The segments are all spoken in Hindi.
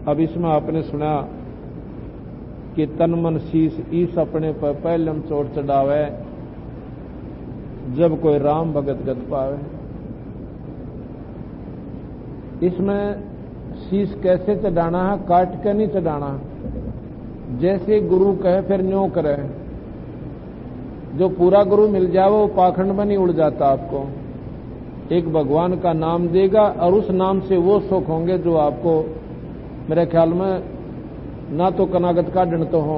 अब इसमें आपने सुना कि तन मन शीश ईस अपने पर पहलम चोट चढ़ावे, जब कोई राम भगत गत पावे। इसमें शीश कैसे चढ़ाना है? काट के नहीं चढ़ाना, जैसे गुरु कहे फिर न्यों करे। जो पूरा गुरु मिल जाए वो पाखंड में नहीं उड़ जाता। आपको एक भगवान का नाम देगा और उस नाम से वो सुख होंगे जो आपको मेरे ख्याल में ना तो कनागत काटन तो हो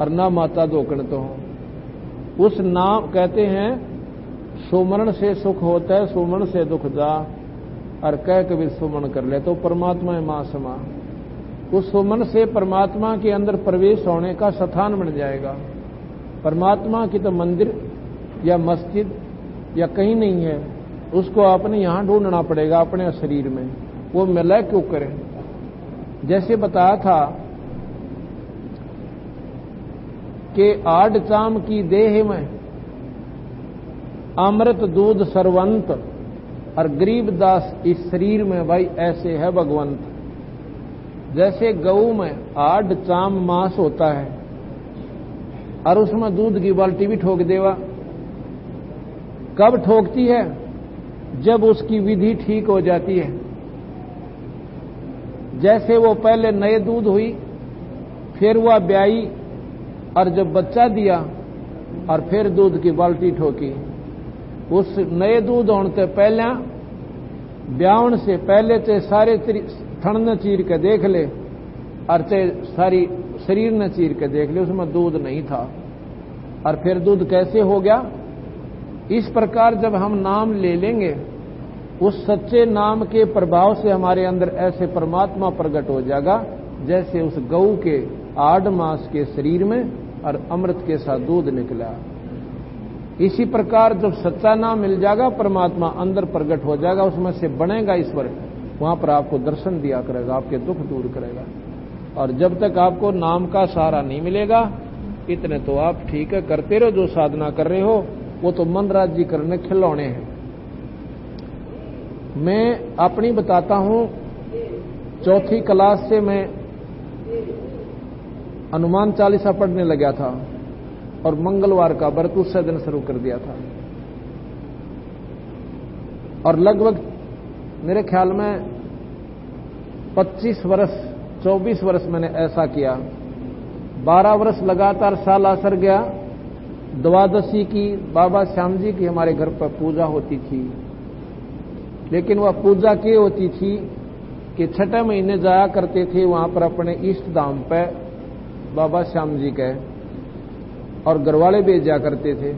और ना माता धोकन तो हो। उस नाम कहते हैं सुमरण से सुख होता है, सुमरण से दुख जा, और कह कभी सुमन कर ले तो परमात्मा है मां समा। उस सुमन से परमात्मा के अंदर प्रवेश होने का स्थान बन जाएगा। परमात्मा की तो मंदिर या मस्जिद या कहीं नहीं है, उसको आपने यहां ढूंढना पड़ेगा अपने शरीर में। वो मिला क्यों करें? जैसे बताया था कि आड़ चाम की देह में अमृत दूध सरवंत, और गरीब दास इस शरीर में भाई ऐसे है भगवंत। जैसे गऊ में आड़ चाम मांस होता है और उसमें दूध की बाल्टी भी ठोक देवा। कब ठोकती है? जब उसकी विधि ठीक हो जाती है। जैसे वो पहले नए दूध हुई, फिर वह ब्याई और जब बच्चा दिया और फिर दूध की बाल्टी ठोकी। उस नए दूध होने से पहले, ब्यावन से पहले चे सारे थन न चीर के देख ले और चे सारी शरीर न चीर के देख ले, उसमें दूध नहीं था। और फिर दूध कैसे हो गया? इस प्रकार जब हम नाम ले लेंगे, उस सच्चे नाम के प्रभाव से हमारे अंदर ऐसे परमात्मा प्रकट हो जाएगा जैसे उस गऊ के आड़ मास के शरीर में और अमृत के साथ दूध निकला। इसी प्रकार जब सच्चा नाम मिल जाएगा, परमात्मा अंदर प्रकट हो जाएगा, उसमें से बनेगा ईश्वर। वहां पर आपको दर्शन दिया करेगा, आपके दुख दूर करेगा। और जब तक आपको नाम का सहारा नहीं मिलेगा, इतने तो आप ठीक है करते रहो जो साधना कर रहे हो, वो तो मन राज्य करने खिलौने हैं। मैं अपनी बताता हूं, चौथी क्लास से मैं हनुमान चालीसा पढ़ने लगा था और मंगलवार का व्रत उससे दिन शुरू कर दिया था। और लगभग मेरे ख्याल में 25 वर्ष 24 वर्ष मैंने ऐसा किया। 12 वर्ष लगातार साल असर गया। द्वादशी की बाबा श्याम जी की हमारे घर पर पूजा होती थी, लेकिन वह पूजा क्या होती थी कि छठे महीने जाया करते थे वहां पर अपने इष्ट धाम पे बाबा श्याम जी के, और घरवाले भेजा करते थे।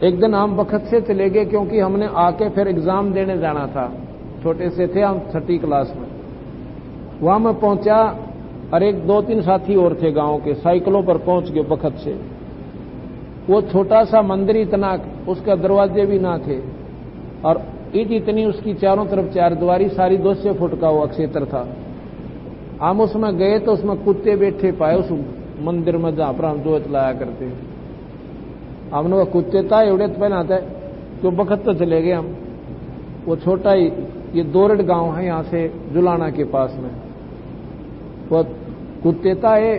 एक दिन हम बखत से चले गए क्योंकि हमने आके फिर एग्जाम देने जाना था। छोटे से थे हम, 6ठी क्लास में। वहां मैं पहुंचा और एक 2-3 साथी और थे गांव के, साइकिलों पर पहुंच गए बखत से। वो छोटा सा मंदिर, इतना उसका दरवाजे भी ना थे और ईट इतनी उसकी चारों तरफ चारद्वारी, सारी 200 फुट का वो क्षेत्र था। हम उसमें गए तो उसमें कुत्ते बैठे पाए उस मंदिर में जहां पर हम जोत लाया करते। हमने वो कुत्ते था एवढे तो पहना था तो बखत तो चले गए हम। वो छोटा ही ये दोरड गांव है यहां से जुलाना के पास में। वो कुत्ते था ये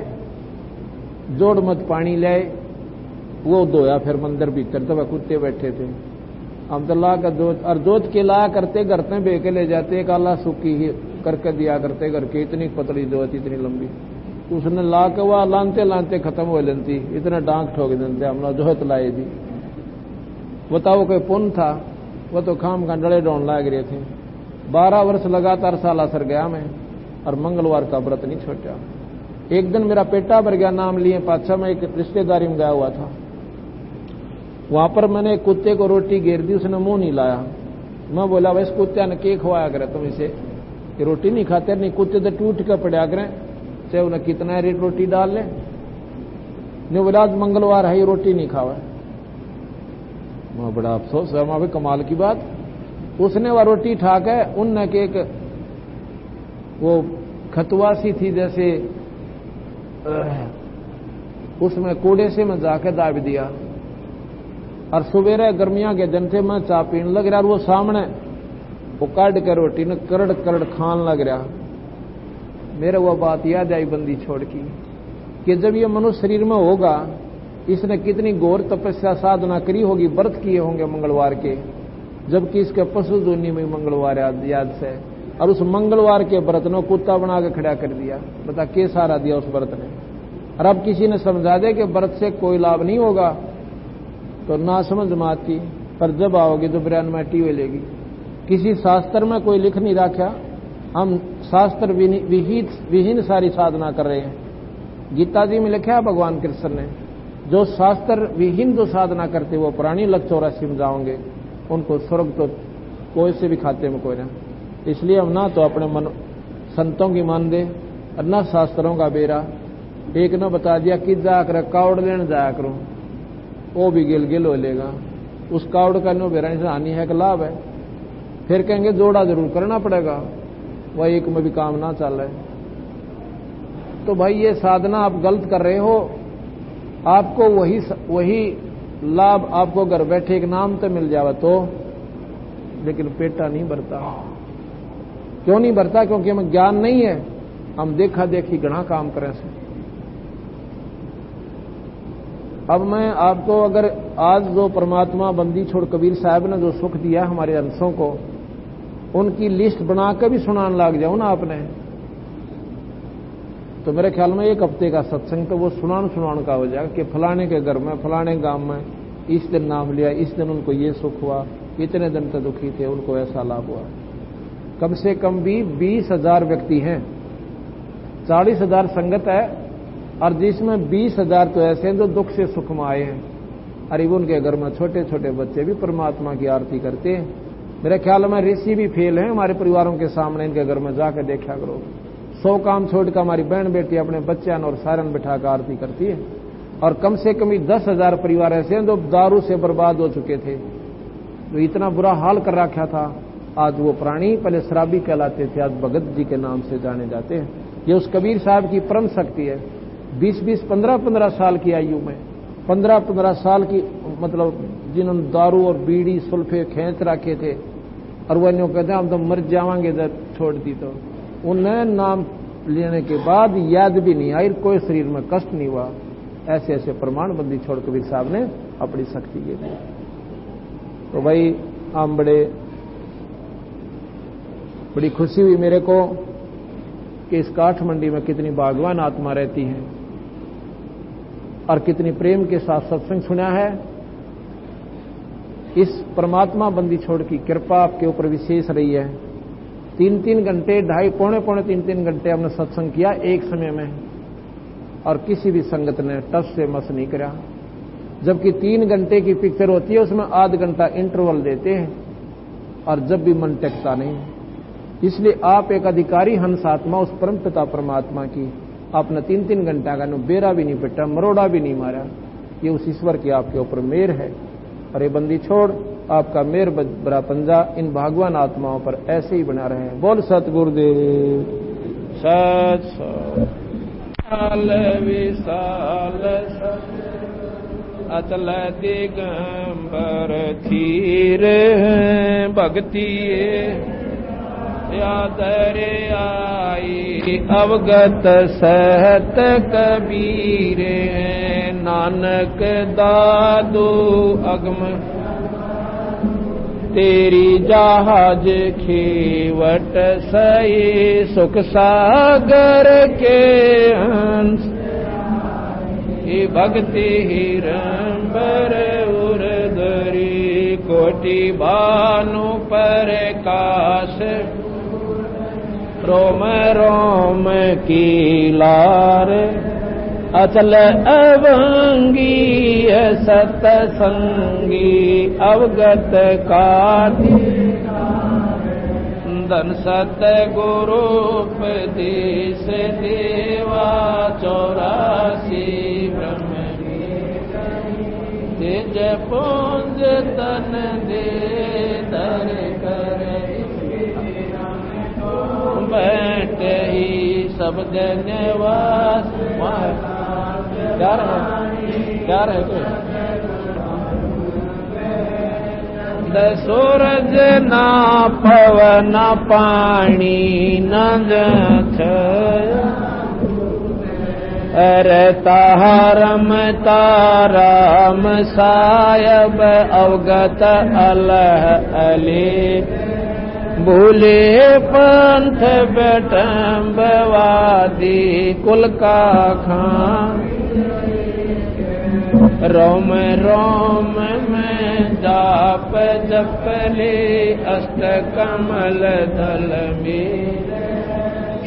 जोड़ मत पानी लाए, वो धोया फिर मंदिर भीतर, तो वह कुत्ते बैठे थे। हम तो ला कर जोत और जोत के लाया करते, घर में बे के ले जाते, काला सूखी ही करके दिया करते घर के। इतनी पतली जोत, इतनी लंबी, उसने ला के वह लानते लानते खत्म हो लेती, इतना डांक ठोक देते। हमने जोत लाई थी, बताओ कोई पुण्य था? वो तो खाम का डले डोन लाग रहे थे। 12 वर्ष लगातार साल असर गया मैं, और मंगलवार का व्रत नहीं छोड़ा। एक दिन मेरा पेटा भर गया नाम लिए पाछा, मैं एक रिश्तेदारी में गया हुआ था। वहां पर मैंने एक कुत्ते को रोटी घेर दी, उसने मुंह नहीं लाया। मैं बोला वैसे कुत्ते ने के खवाया करे तुम इसे, ये रोटी नहीं खाते? नहीं, कुत्ते तो टूट के पड़ा करें, चाहे उन्हें कितना रेट रोटी डाल ले। नहीं बोला आज मंगलवार है, ये रोटी नहीं खावा। मैं बड़ा अफसोस है, वहां भी कमाल की बात। उसने वह रोटी ठा के उनने के एक वो खतुआ सी थी जैसे, उसमें कूड़े से मैं जाके दाब दिया। और सवेरे गर्मियां के दिन थे, मैं चाय पीने लग रहा, वो सामने वो काट के रोटी ने करड़ करड़ खान लग रहा। मेरे वो बात याद आई बंदी छोड़ की कि जब ये मनुष्य शरीर में होगा, इसने कितनी घोर तपस्या साधना करी होगी, व्रत किए होंगे मंगलवार के, जबकि इसके पशु जोनी में मंगलवार याद से, और उस मंगलवार के व्रत ने कुत्ता बना के खड़ा कर दिया। बता के सहारा दिया उस व्रत ने। और अब किसी ने समझा दे कि व्रत से कोई लाभ नहीं होगा, तो ना समझ मात की। पर जब आओगे तो ब्रैन मैटी हुए लेगी। किसी शास्त्र में कोई लिख नहीं रखा, हम शास्त्र विहीन सारी साधना कर रहे हैं। गीता जी में लिखा है भगवान कृष्ण ने, जो शास्त्र विहीन जो साधना करते वो प्राणी लग 84 में जाओगे, उनको स्वर्ग तो कोई से भी खाते में कोई ना। इसलिए हम ना तो अपने मन संतों की मान दे और ना शास्त्रों का बेरा। एक ने बता दिया कि जाकर कावड़ लेने जाया करूं, वो भी गिल हो लेगा। उस कावड़ का नो बेरा से हानि है कि लाभ है। फिर कहेंगे जोड़ा जरूर करना पड़ेगा, वह एक में भी काम ना चल रहा है। तो भाई ये साधना आप गलत कर रहे हो। आपको वही लाभ आपको घर बैठे एक नाम तो मिल जावा तो, लेकिन पेटा नहीं भरता। क्यों नहीं भरता? क्योंकि हमें ज्ञान नहीं है, हम देखा देखी घना काम करें से। अब मैं आपको अगर आज जो परमात्मा बंदी छोड़ कबीर साहब ने जो सुख दिया हमारे अंशों को, उनकी लिस्ट बनाकर भी सुनाने लग जाऊं ना आपने, तो मेरे ख्याल में एक हफ्ते का सत्संग तो वो सुनान का हो जाएगा कि फलाने के घर में फलाने गांव में इस दिन नाम लिया, इस दिन उनको ये सुख हुआ, इतने दिन तक दुखी थे उनको ऐसा लाभ हुआ। कम से कम भी 20,000 व्यक्ति हैं, 40,000 संगत है, और जिसमें 20,000 तो ऐसे हैं जो दुख से सुख में आए हैं। अरे उनके घर में छोटे छोटे बच्चे भी परमात्मा की आरती करते हैं। मेरे ख्याल में ऋषि भी फेल हैं हमारे परिवारों के सामने, इनके घर में जाकर देखा करो। 100 काम छोड़कर हमारी बहन बेटी अपने बच्चन और सारन बिठाकर आरती करती है। और कम से कम 10,000 परिवार ऐसे हैं जो दारू से बर्बाद हो चुके थे, जो इतना बुरा हाल कर रखा था। आज वो प्राणी पहले शराबी कहलाते थे, आज भगत जी के नाम से जाने जाते हैं। ये उस कबीर साहब की परम शक्ति है। 20-20, 15-15 साल की आयु में, 15-15 साल की मतलब जिन्होंने दारू और बीड़ी सुल्फे खींच रखे थे, और वह न्यों कहते हैं हम तो मर जावांगे जब छोड़ दी। तो उन्हें नाम लेने के बाद याद भी नहीं आई, कोई शरीर में कष्ट नहीं हुआ। ऐसे ऐसे प्रमाण बंदी छोड़ कबीर साहब ने अपनी शक्ति के दी। तो भाई हम बड़ी खुशी हुई मेरे को कि इस काठमंडी में कितनी भागवान आत्मा रहती है और कितनी प्रेम के साथ सत्संग सुना है। इस परमात्मा बंदी छोड़ की कृपा आपके ऊपर विशेष रही है। 3-3 घंटे, पौने 3-3 घंटे हमने सत्संग किया एक समय में, और किसी भी संगत ने टस से मस नहीं करा। जबकि 3 घंटे की पिक्चर होती है, उसमें आध घंटा इंटरवल देते हैं, और जब भी मन टेकता नहीं। इसलिए आप एक अधिकारी हंस आत्मा उस परम पिता परमात्मा की, आपने 3-3 घंटा का बेरा भी नहीं पिटा, मरोड़ा भी नहीं मारा। ये उस ईश्वर की आपके ऊपर मेर है। और ये बंदी छोड़ आपका मेर बरा पंजा इन भागवान आत्माओं पर ऐसे ही बना रहे हैं। बोल सतगुरुदेव सत विशाल अचल दिगंबर थीर भक्ति यादर आई अवगत सहत कबीर नानक दादू अगम तेरी जहाज खेवट सही सुख सागर के हंस भक्ति हिरंबर उर्धरी कोटि भानु पर काश रोम रोम की लार अचल अवंगी सतसंगी अवगत काति धन सत गुरुपदेश देवा 84 ब्रह्म तेज पुंज तन दे दर कर बैठ ही सब जनवास। क्या रहे सूरज ना पवन पानी न अरे तारम ताराम सायब अवगत अलह अली भूले पंथ बेटम्बवादी कुल का खां रोम रोम में जाप जपले अष्ट कमल दल में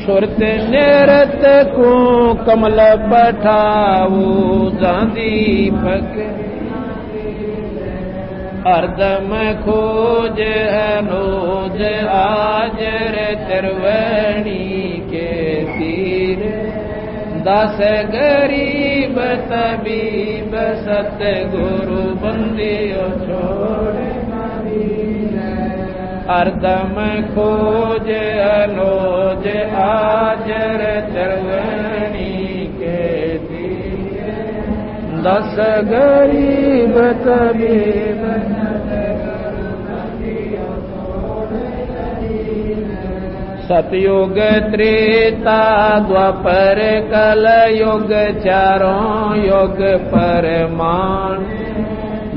सुरत निरत को कमल पठाऊ दीपक अर्दम खोज अनोज आजर तिरवणी के तीर दस गरीब तबीब सतगुरु बंदियों छोड़ अर्दम खोज अनोज आजर तिरवणी के तीर दस गरीब तबीब सतयुग त्रेता द्वापर कल युग चारों युग परमान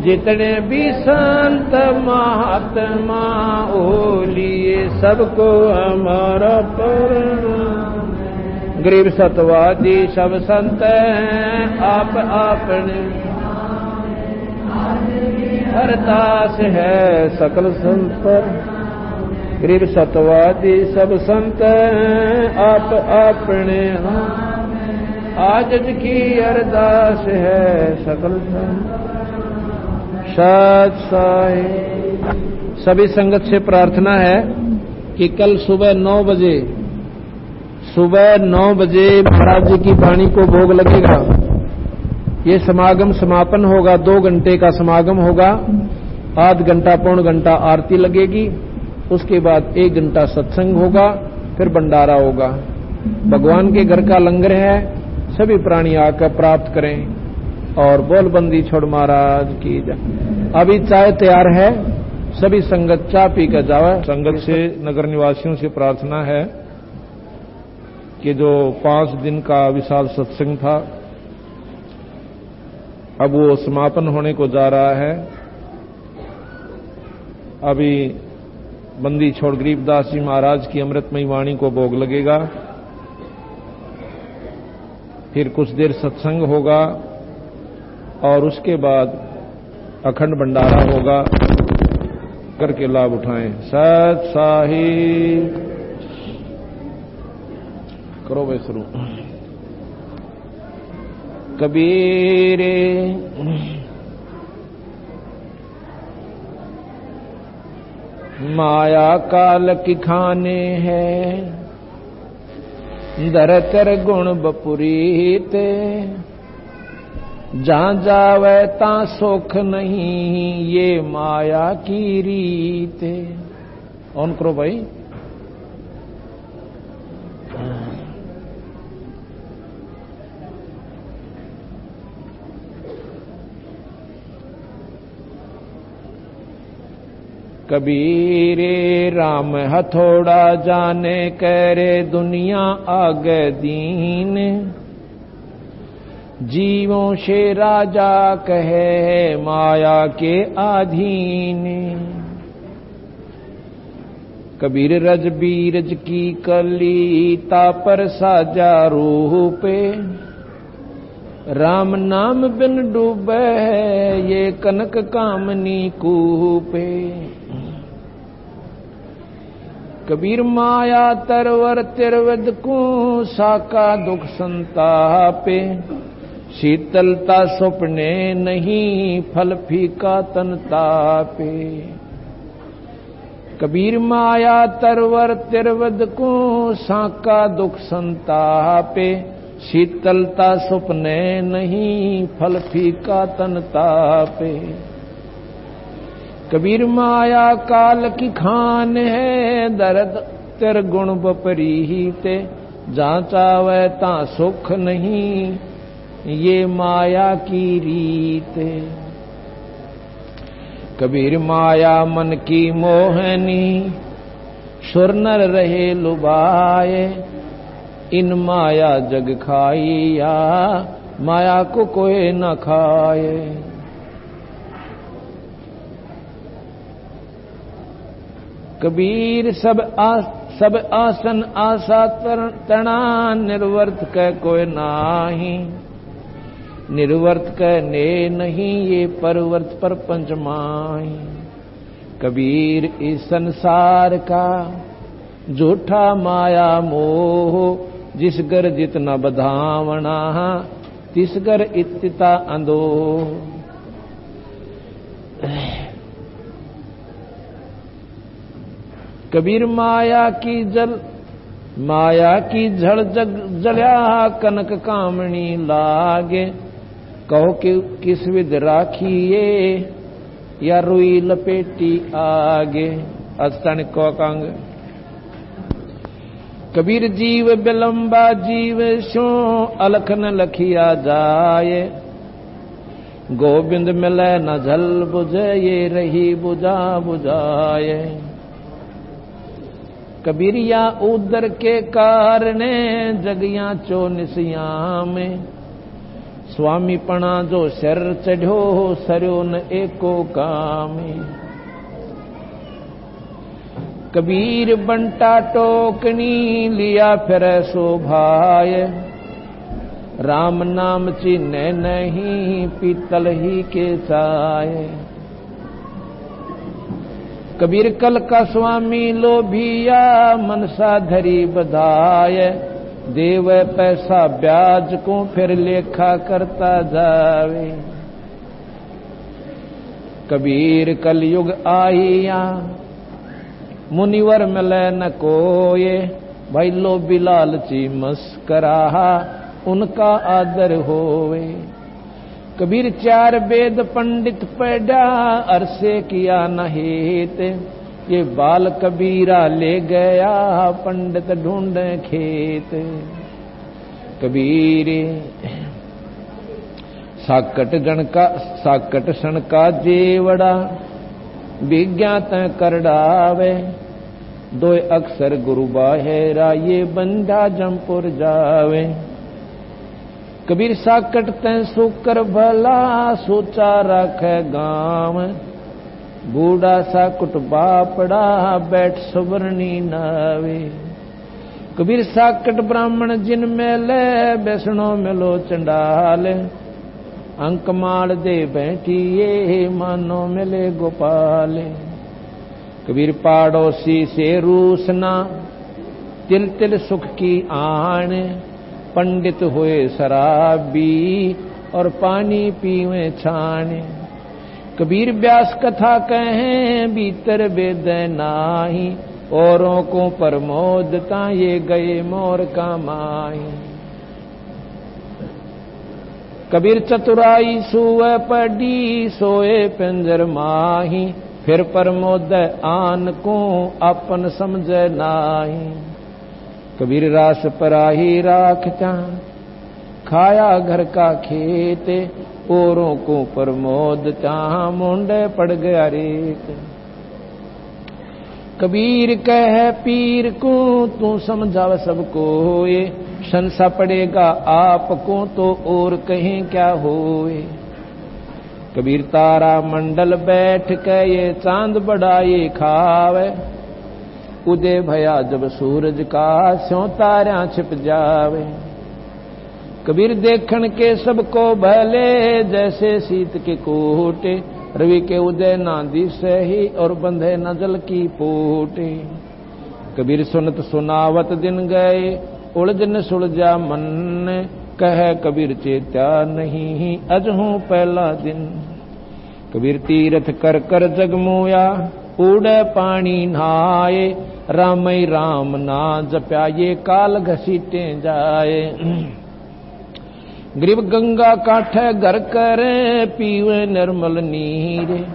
जितने भी संत महात्मा ओलिए सबको हमारा परम गरीब सतवादी सब संत हैं आप आपने हरदास है सकल संत गरीब सतवादी सब संत हैं आप आपने आज की अरदास है सकल सत साई। सभी संगत से प्रार्थना है कि कल सुबह 9 बजे महाराज जी की वाणी को भोग लगेगा। ये समागम समापन होगा, 2 घंटे का समागम होगा, आध घंटा पौन घंटा आरती लगेगी, उसके बाद 1 घंटा सत्संग होगा, फिर भंडारा होगा। भगवान के घर का लंगर है, सभी प्राणी आकर प्राप्त करें और बोलबंदी छोड़ महाराज की जय। अभी चाय तैयार है, सभी संगत चाय पी कर जावे। संगत से नगर निवासियों से प्रार्थना है कि जो 5 दिन का विशाल सत्संग था अब वो समापन होने को जा रहा है। अभी बंदी छोड़ गरीबदास जी महाराज की अमृतमयी वाणी को भोग लगेगा, फिर कुछ देर सत्संग होगा और उसके बाद अखंड भंडारा होगा। करके लाभ उठाएं। सत साहिब करो वे शुरू। कबीरे माया काल की खाने हैं दरतर गुण बपुरीते जहां जावे ता सुख नहीं ये माया की रीते। ऑन करो भाई। कबीरे राम हथोड़ा जाने करे दुनिया आगे दीन जीवों से राजा कहे माया के अधीन। कबीर रज बीरज की कलीता पर साजा रूपे राम नाम बिन डूबे ये कनक कामनी कूपे। कबीर माया तरवर तिरवद को साका दुख संतापे शीतलता सपने नहीं फल फीका तन तापे। कबीर माया तरवर तिरवद को साका दुख संतापे शीतलता सपने नहीं फल फीका तन तापे। कबीर माया काल की खान है दर्द तिर गुण बपरीते जहाँ चावे ता सुख नहीं ये माया की रीते। कबीर माया मन की मोहनी, सुर नर रहे लुभाए, इन माया जग खाइया, माया को कोई न खाए। कबीर सब आसन आशा तना, निर्वर्त कै कोई नाही, निर्वर्त कै ने नहीं, ये परवर्त पर पंचमाही। कबीर इस संसार का झूठा माया मोह, जिस घर जितना बधावना, तिस घर इत्ता अंधो। कबीर माया की झड़ जग जल्या, कनक कामणी लागे, कहो कि किस विध राखिए, या रुई लपेटी आगे। अस्तान को कांग कबीर जीव बिलंबा जीव सो, अलख न लखिया जाए, गोविंद मिले न झल बुझे, ये रही बुझा बुझाए। कबीरिया उदर के कारणे, जगिया चो निसिया में, स्वामी पणा जो शर चढ़ो, सरयो न एको काम। कबीर बंटा टोकनी, लिया फिर शोभाय, राम नाम चिन्ह नहीं, पीतल ही के चाय। कबीर कल का स्वामी लोभिया, मनसा धरी बधाय, देव पैसा ब्याज को फिर लेखा करता जावे। कबीर कलयुग आइया, मुनिवर मिले न कोये, भाई लोभी लालची मस्करा, उनका आदर होवे। कबीर चार वेद पंडित पढ़ा, अरसे किया न हेत, ये बाल कबीरा ले गया, पंडित ढूंढे खेत। कबीर साकट सन का जेवड़ा, विज्ञात कर डावे, दो अक्षर गुरु बाहेरा, ये बंधा जमपुर जावे। कबीर साकट तैं सुकर भला, सोचा रखे गाँव, बूढ़ा सा कुट बापड़ा, बैठ सुवर्णी नावे। कबीर साकट ब्राह्मण जिन मेले, बैसणो मिलो चंडाल, अंकमाल दे बैठिए, मानो मिले गोपाल। कबीर पाड़ोसी से रूसना, तिल तिल सुख की आन, पंडित हुए शराबी, और पानी पीवे छाने। कबीर व्यास कथा कहें, भीतर वेद नाही, औरों को प्रमोदता, ये गए मोर कमाई। कबीर चतुराई सुवे पड़ी, सोए पिंजर माही, फिर प्रमोद आन को अपन समझ नाही। कबीर रास पराही राखता, खाया घर का खेत, औरों को प्रमोदता, मुंडे पड़ गया रेत। कबीर कह पीर को, तू समझाव सबको, ये संसा पड़ेगा आपको, तो और कहीं क्या होए। कबीर तारा मंडल बैठ के, ये चांद बड़ा ये खावे, उदय भया जब सूरज का, स्यों तारा छिप जावे। कबीर देखन के सबको भले, जैसे शीत के कोटे, रवि के उदय ना दिसे ही, और बंधे न जल की पोटे। कबीर सुनत सुनावत दिन गए, उलझन सुलझा मन, कह कबीर चेत्या नहीं, अजहूं पहला दिन। कबीर तीरथ कर कर जगमोया, उड़े पानी नहाए, रामई राम ना जप्या, ये काल घसीटे जाए। गरीब गंगा काठे घर करे, पीवे निर्मल नीर,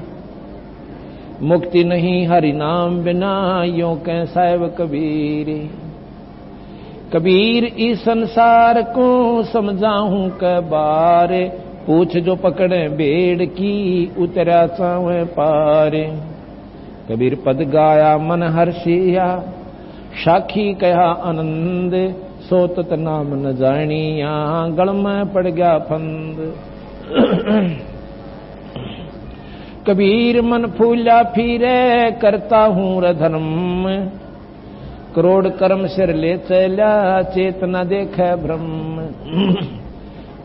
मुक्ति नहीं हरि नाम बिना, यों कह साहिब कबीर। कबीर इस संसार को समझाऊं के बारे, पूछ जो पकड़े भेड़ की, उतरा चावे पारे। कबीर पद गाया मन हर्षिया, साखी कहा आनंद, सो तत नाम न जानिया, गल में पड़ गया फंद। कबीर मन फूला फिरे, करता हूं धर्म, करोड़ कर्म सिर ले चला, चेतना देखे ब्रह्म।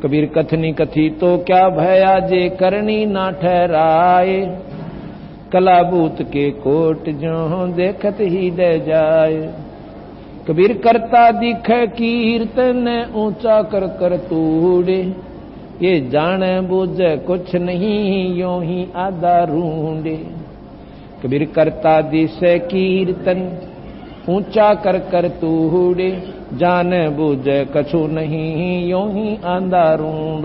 कबीर कथनी कथी तो क्या भया, जे करनी ना ठहराए, कलाभूत के कोट जो देखत ही दे जाए। कबीर करता दिखे कीर्तन, ऊंचा कर कर तूड़े, ये जाने बूझे कुछ नहीं, यों ही आधा रूंडे। कबीर करता दिसे कीर्तन, ऊंचा कर कर तूड़े, जाने बूझे कछु नहीं, यों ही आधा रूंड।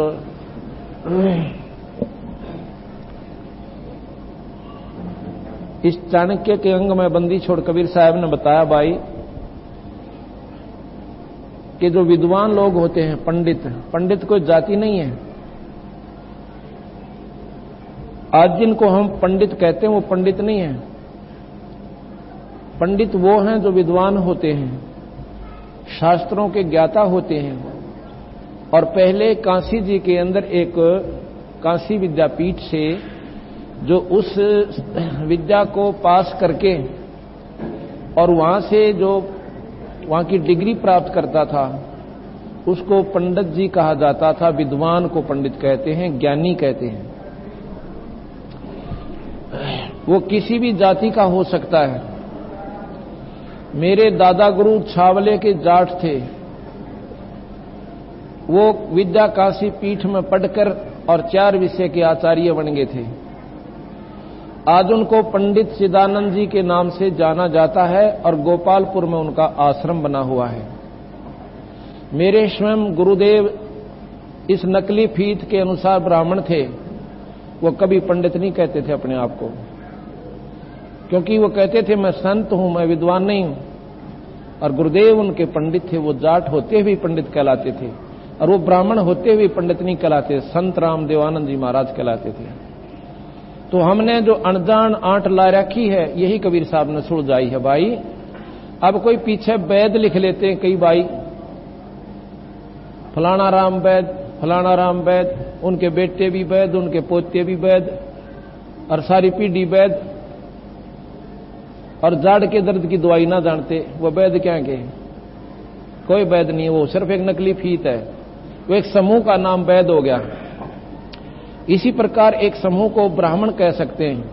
इस चाणक्य के अंग में बंदी छोड़ कबीर साहब ने बताया भाई कि जो विद्वान लोग होते हैं, पंडित, पंडित कोई जाति नहीं है। आज जिनको हम पंडित कहते हैं वो पंडित नहीं है। पंडित वो हैं जो विद्वान होते हैं, शास्त्रों के ज्ञाता होते हैं। और पहले काशी जी के अंदर एक काशी विद्यापीठ से जो उस विद्या को पास करके और वहां से जो वहां की डिग्री प्राप्त करता था, उसको पंडित जी कहा जाता था। विद्वान को पंडित कहते हैं, ज्ञानी कहते हैं। वो किसी भी जाति का हो सकता है। मेरे दादा गुरु छावले के जाट थे। वो विद्या काशी पीठ में पढ़कर और 4 विषय के आचार्य बन गए थे। आज उनको पंडित चिदानंद जी के नाम से जाना जाता है और गोपालपुर में उनका आश्रम बना हुआ है। मेरे स्वयं गुरुदेव इस नकली फीत के अनुसार ब्राह्मण थे। वो कभी पंडित नहीं कहते थे अपने आप को, क्योंकि वो कहते थे मैं संत हूं, मैं विद्वान नहीं हूं। और गुरुदेव उनके पंडित थे। वो जाट होते हुए पंडित कहलाते थे और वो ब्राह्मण होते हुए पंडित नहीं कहलाते, संत राम देवानंद जी महाराज कहलाते थे। तो हमने जो अनजान आंट ला रखी है, यही कबीर साहब ने सुलझाई है भाई। अब कोई पीछे वैद लिख लेते हैं कई भाई, फलाना राम वैद, फलाना राम वैद, उनके बेटे भी वैद, उनके पोते भी वैद, और सारी पीढ़ी वैद। और जाड़ के दर्द की दवाई ना जानते, वो वैद क्या के? कोई वैद नहीं है, वो सिर्फ एक नकली फीत है। वो एक समूह का नाम वैद हो गया। इसी प्रकार एक समूह को ब्राह्मण कह सकते हैं,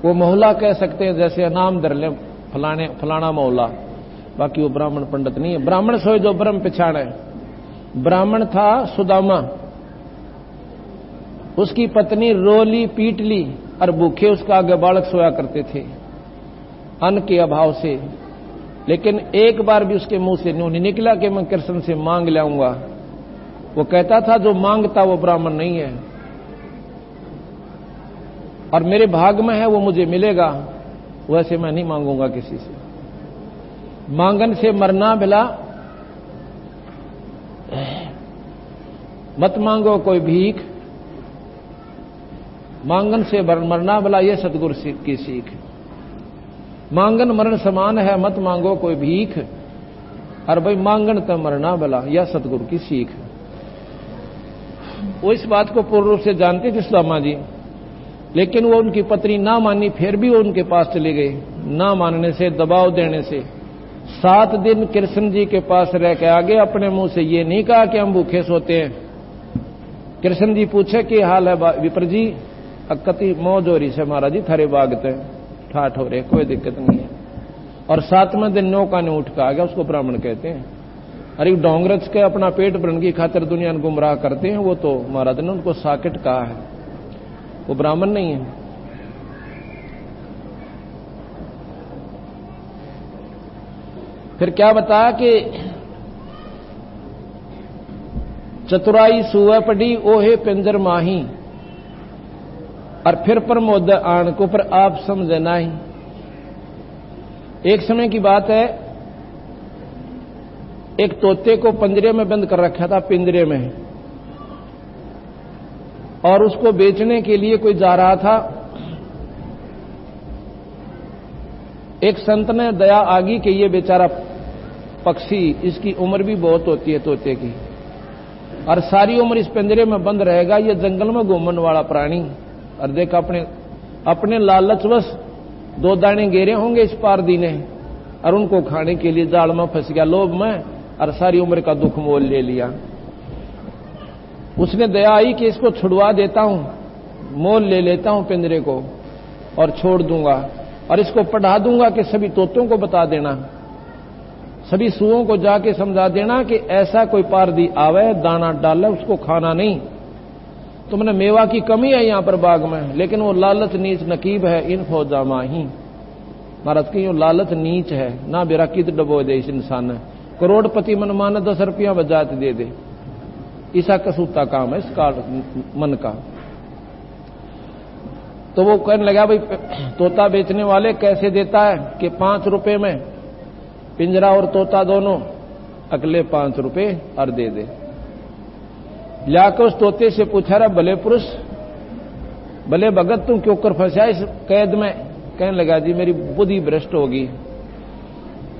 वो मोहल्ला कह सकते हैं, जैसे नाम धर ले फलाना मोहल्ला, बाकी वो ब्राह्मण पंडित नहीं है। ब्राह्मण सोए जो ब्रह्म पिछाड़ है। ब्राह्मण था सुदामा, उसकी पत्नी रोली पीट ली और भूखे उसका आगे बालक सोया करते थे अन्न के अभाव से। लेकिन एक बार भी उसके मुंह से नहीं निकला कि मैं कृष्ण से मांग लाऊंगा। वो कहता था जो मांगता वो ब्राह्मण नहीं है, और मेरे भाग में है वो मुझे मिलेगा, वैसे मैं नहीं मांगूंगा किसी से। मांगन से मरना भला, मत मांगो कोई भीख, मांगन से मरना भला, ये सतगुरु की सीख। मांगन मरण समान है, मत मांगो कोई भीख, और भाई मांगन तो मरना भला, यह सतगुरु की सीख। वो इस बात को पूर्ण रूप से जानते थे सुदामा जी, लेकिन वो उनकी पत्नी ना मानी, फिर भी वो उनके पास चले गए। ना मानने से, दबाव देने से 7 दिन कृष्ण जी के पास रह के आगे अपने मुंह से ये नहीं कहा कि हम भूखे सोते हैं। कृष्ण जी पूछे कि हाल है विप्र जी? अक्कती मौज हो रही से महाराज जी, थारे बागते ठाठ हो रहे, कोई दिक्कत नहीं है। और 7वें दिन नौका ने उठ के आ गया, उसको ब्राह्मण कहते हैं। अरे डोंगरच के अपना पेट भरने की खातिर दुनिया को गुमराह करते हैं, वो तो महाराज ने उनको साकिट कहा है, वो ब्राह्मण नहीं है। फिर क्या बताया कि चतुराई सुअ पड़ी ओहे पिंजर माही, और फिर प्रमोद आन को पर आप समझे नाही। एक समय की बात है, एक तोते को पंजरे में बंद कर रखा था, पिंजरे में। और उसको बेचने के लिए कोई जा रहा था। एक संत ने दया आगी कि ये बेचारा पक्षी, इसकी उम्र भी बहुत होती है तोते की, और सारी उम्र इस पिंजरे में बंद रहेगा, ये जंगल में घूमने वाला प्राणी। और देख अपने लालचवश 2 दाने गेरे होंगे इस पारदी ने, और उनको खाने के लिए जाल में फंस गया लोभ में, और सारी उम्र का दुख मोल ले लिया। उसने दया आई कि इसको छुड़वा देता हूं, मोल ले लेता हूं पिंजरे को और छोड़ दूंगा, और इसको पढ़ा दूंगा कि सभी तोतों को बता देना, सभी सुओं को जाके समझा देना कि ऐसा कोई पारदी आवे, दाना डाले, उसको खाना नहीं। तुमने मेवा की कमी है यहां पर बाग में, लेकिन वो लालच नीच नकीब है इन फौजा माही। महाराज की लालच नीच है ना, बेरा कित डबो दे इस इंसान ने, करोड़पति मन माने 10 रुपया बजात दे दे, ऐसा कसूता काम है इसका मन का। तो वो कहने लगा भाई तोता बेचने वाले कैसे देता है कि 5 रुपए में पिंजरा और तोता दोनों, अगले 5 रुपए और दे दे। लाकर उस तोते से पूछा रहा, भले पुरुष भले भगत तुम क्यों कर फंसा इस कैद में? कहने लगा जी मेरी बुद्धि भ्रष्ट होगी,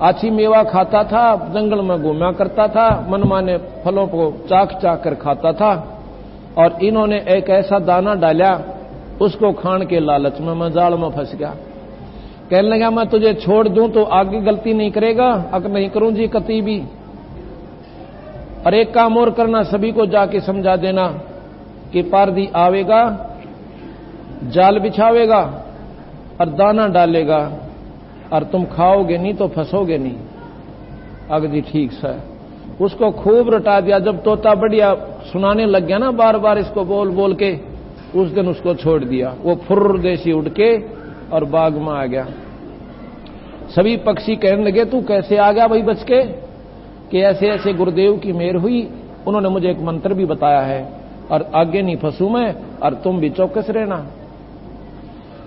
अच्छी मेवा खाता था, जंगल में घूमा करता था, मनमाने फलों को चाक चाक कर खाता था, और इन्होंने एक ऐसा दाना डाला, उसको खान के लालच में मैं जाल में फंस गया। कहने लगा मैं तुझे छोड़ दूं तो आगे गलती नहीं करेगा? अगर नहीं करूं जी कती भी। और एक काम और करना, सभी को जाके समझा देना कि पारदी आवेगा, जाल बिछावेगा और दाना डालेगा, और तुम खाओगे नहीं तो फंसोगे नहीं। अगर जी ठीक से उसको खूब रटा दिया। जब तोता बढ़िया सुनाने लग गया ना बार बार इसको बोल बोल के, उस दिन उसको छोड़ दिया। वो फुर्र देसी उड़ के और बाग में आ गया। सभी पक्षी कहने लगे तू कैसे आ गया भाई बच के? कि ऐसे ऐसे गुरुदेव की मेहर हुई, उन्होंने मुझे एक मंत्र भी बताया है, और आगे नहीं फंसू मैं, और तुम भी चौकस रहना।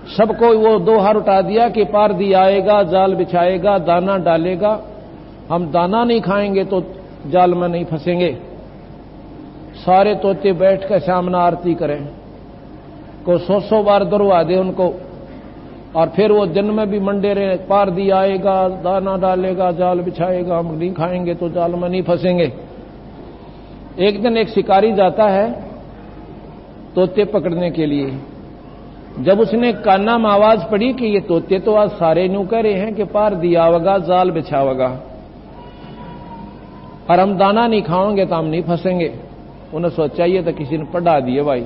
सबको वो 2 हाथ उठा दिया कि पारदी आएगा, जाल बिछाएगा, दाना डालेगा, हम दाना नहीं खाएंगे तो जाल में नहीं फंसेंगे। सारे तोते बैठ कर सामने आरती करें, को 100 बार दरवा दे उनको, और फिर वो दिन में भी मंडे रहे, पारदी आएगा, दाना डालेगा, जाल बिछाएगा, हम नहीं खाएंगे तो जाल में नहीं फंसेंगे। एक दिन एक शिकारी जाता है तोते पकड़ने के लिए। जब उसने काना में आवाज पड़ी कि ये तोते तो आज सारे न्यू कह रहे हैं कि पारदी आवेगा, जाल बिछावेगा, और हम दाना नहीं खाओगे तो हम नहीं फंसेंगे। उन्हें सोचा ये तो किसी ने पढ़ा दिए भाई।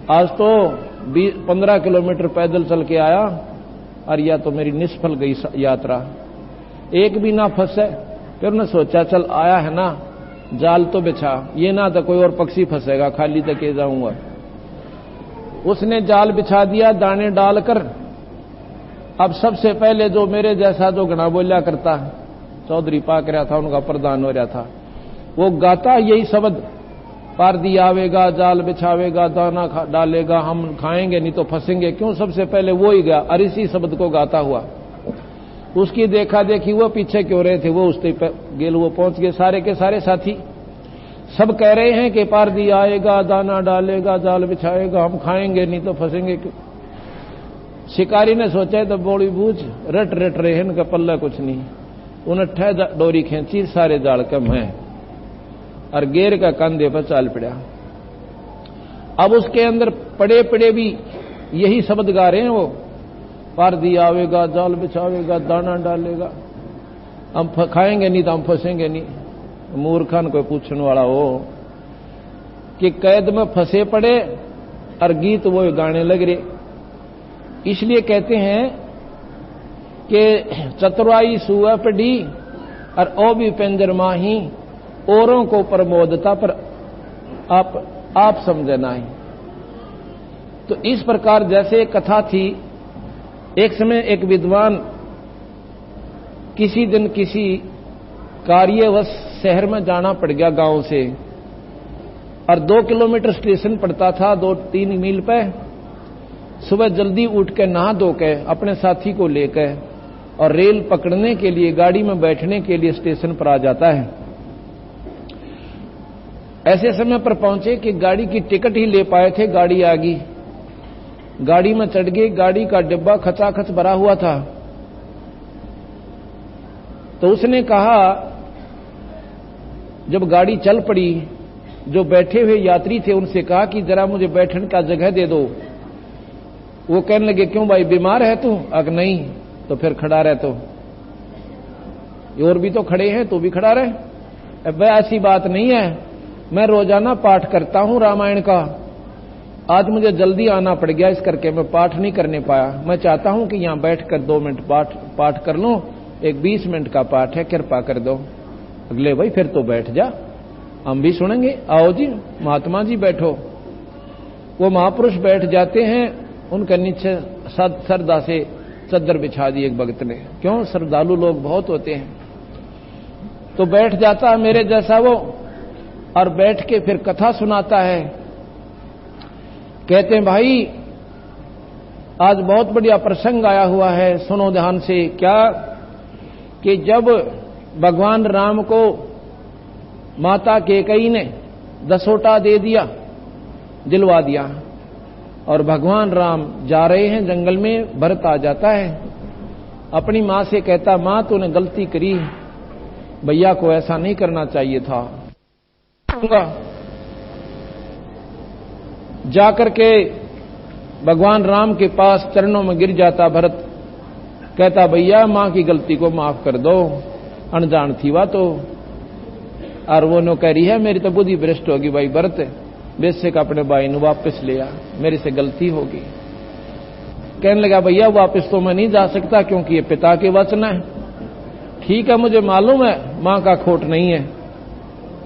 आज तो 15 किलोमीटर पैदल चल के आया, और या तो मेरी निष्फल गई यात्रा, एक भी ना फंसे। फिर उन्हें सोचा चल आया है ना, जाल तो बिछा, ये ना तो कोई और पक्षी फंसेगा, खाली तक के जाऊंगा। उसने जाल बिछा दिया दाने डालकर। अब सबसे पहले जो मेरे जैसा जो घना बोलिया करता, चौधरी पाक रहा था, उनका प्रधान हो रहा था, वो गाता यही शब्द, पारदी आवेगा, जाल बिछावेगा, दाना डालेगा, हम खाएंगे नहीं तो फंसेंगे। क्यों? सबसे पहले वो ही गया, और इसी शब्द को गाता हुआ। उसकी देखा देखी वो पीछे क्यों रहे थे, वो उसके गेल वो पहुंच गए। सारे के सारे साथी सब कह रहे हैं कि पारदी आएगा, दाना डालेगा, जाल बिछाएगा, हम खाएंगे नहीं तो फंसेंगे क्यों। शिकारी ने सोचा तो बोली बूझ रट रट रहे हैं, इनका पल्ला कुछ नहीं। उन्हें ठह डोरी खींची, सारे जाल कम है, और गेर का कंधे पर चाल पड़ा। अब उसके अंदर पड़े पड़े भी यही शब्द गा रहे हैं वो, पारदी आवेगा, जाल बिछावेगा, दाना डालेगा, हम खाएंगे नहीं तो हम फंसेंगे नहीं। मूर्खन कोई पूछने वाला हो कि कैद में फंसे पड़े और गीत वो गाने लग रहे। इसलिए कहते हैं कि चतुराई सुआ पड़ी और ओ भी पिंजर माही, औरों को प्रमोदता पर आप समझे नहीं। तो इस प्रकार जैसे कथा थी, एक समय एक विद्वान किसी दिन किसी कार्यवश शहर में जाना पड़ गया गांव से, और 2 किलोमीटर स्टेशन पड़ता था, 2-3 मील पे। सुबह जल्दी उठ के नहा धो के अपने साथी को लेकर और रेल पकड़ने के लिए, गाड़ी में बैठने के लिए स्टेशन पर आ जाता है। ऐसे समय पर पहुंचे कि गाड़ी की टिकट ही ले पाए थे, गाड़ी आ गई, गाड़ी में चढ़ गए, गाड़ी का डिब्बा खचाखच भरा हुआ था। तो उसने कहा, जब गाड़ी चल पड़ी, जो बैठे हुए यात्री थे उनसे कहा कि जरा मुझे बैठने का जगह दे दो। वो कहने लगे, क्यों भाई बीमार है तू? अगर नहीं तो फिर खड़ा रह, तो और भी तो खड़े हैं, तो भी खड़ा रहे। अब ऐसी बात नहीं है, मैं रोजाना पाठ करता हूं रामायण का, आज मुझे जल्दी आना पड़ गया, इस करके मैं पाठ नहीं करने पाया। मैं चाहता हूं कि यहां बैठकर 2 मिनट पाठ कर लूं, एक 20 मिनट का पाठ है, कृपा कर दो। अगले, भाई फिर तो बैठ जा, हम भी सुनेंगे, आओ जी महात्मा जी बैठो। वो महापुरुष बैठ जाते हैं, उनके नीचे श्रद्धा से चद्दर बिछा दी एक भक्त ने, क्यों, श्रद्धालु लोग बहुत होते हैं। तो बैठ जाता है मेरे जैसा वो, और बैठ के फिर कथा सुनाता है। कहते हैं, भाई आज बहुत बढ़िया प्रसंग आया हुआ है, सुनो ध्यान से। क्या कि जब भगवान राम को माता कैकेयी ने दसोटा दे दिया, दिलवा दिया, और भगवान राम जा रहे हैं जंगल में, भरत आ जाता है, अपनी मां से कहता, मां तूने गलती करी, भैया को ऐसा नहीं करना चाहिए था। जाकर के भगवान राम के पास चरणों में गिर जाता भरत, कहता, भैया मां की गलती को माफ कर दो, अनजान थी वह तो। और वो नो कह रही है, मेरी तो बुद्धि भ्रष्ट होगी भाई भरत, बेशक अपने भाई ने वापस लिया, मेरे से गलती होगी। कहने लगा, भैया वापस तो मैं नहीं जा सकता, क्योंकि ये पिता के वचन है। ठीक है, मुझे मालूम है मां का खोट नहीं है,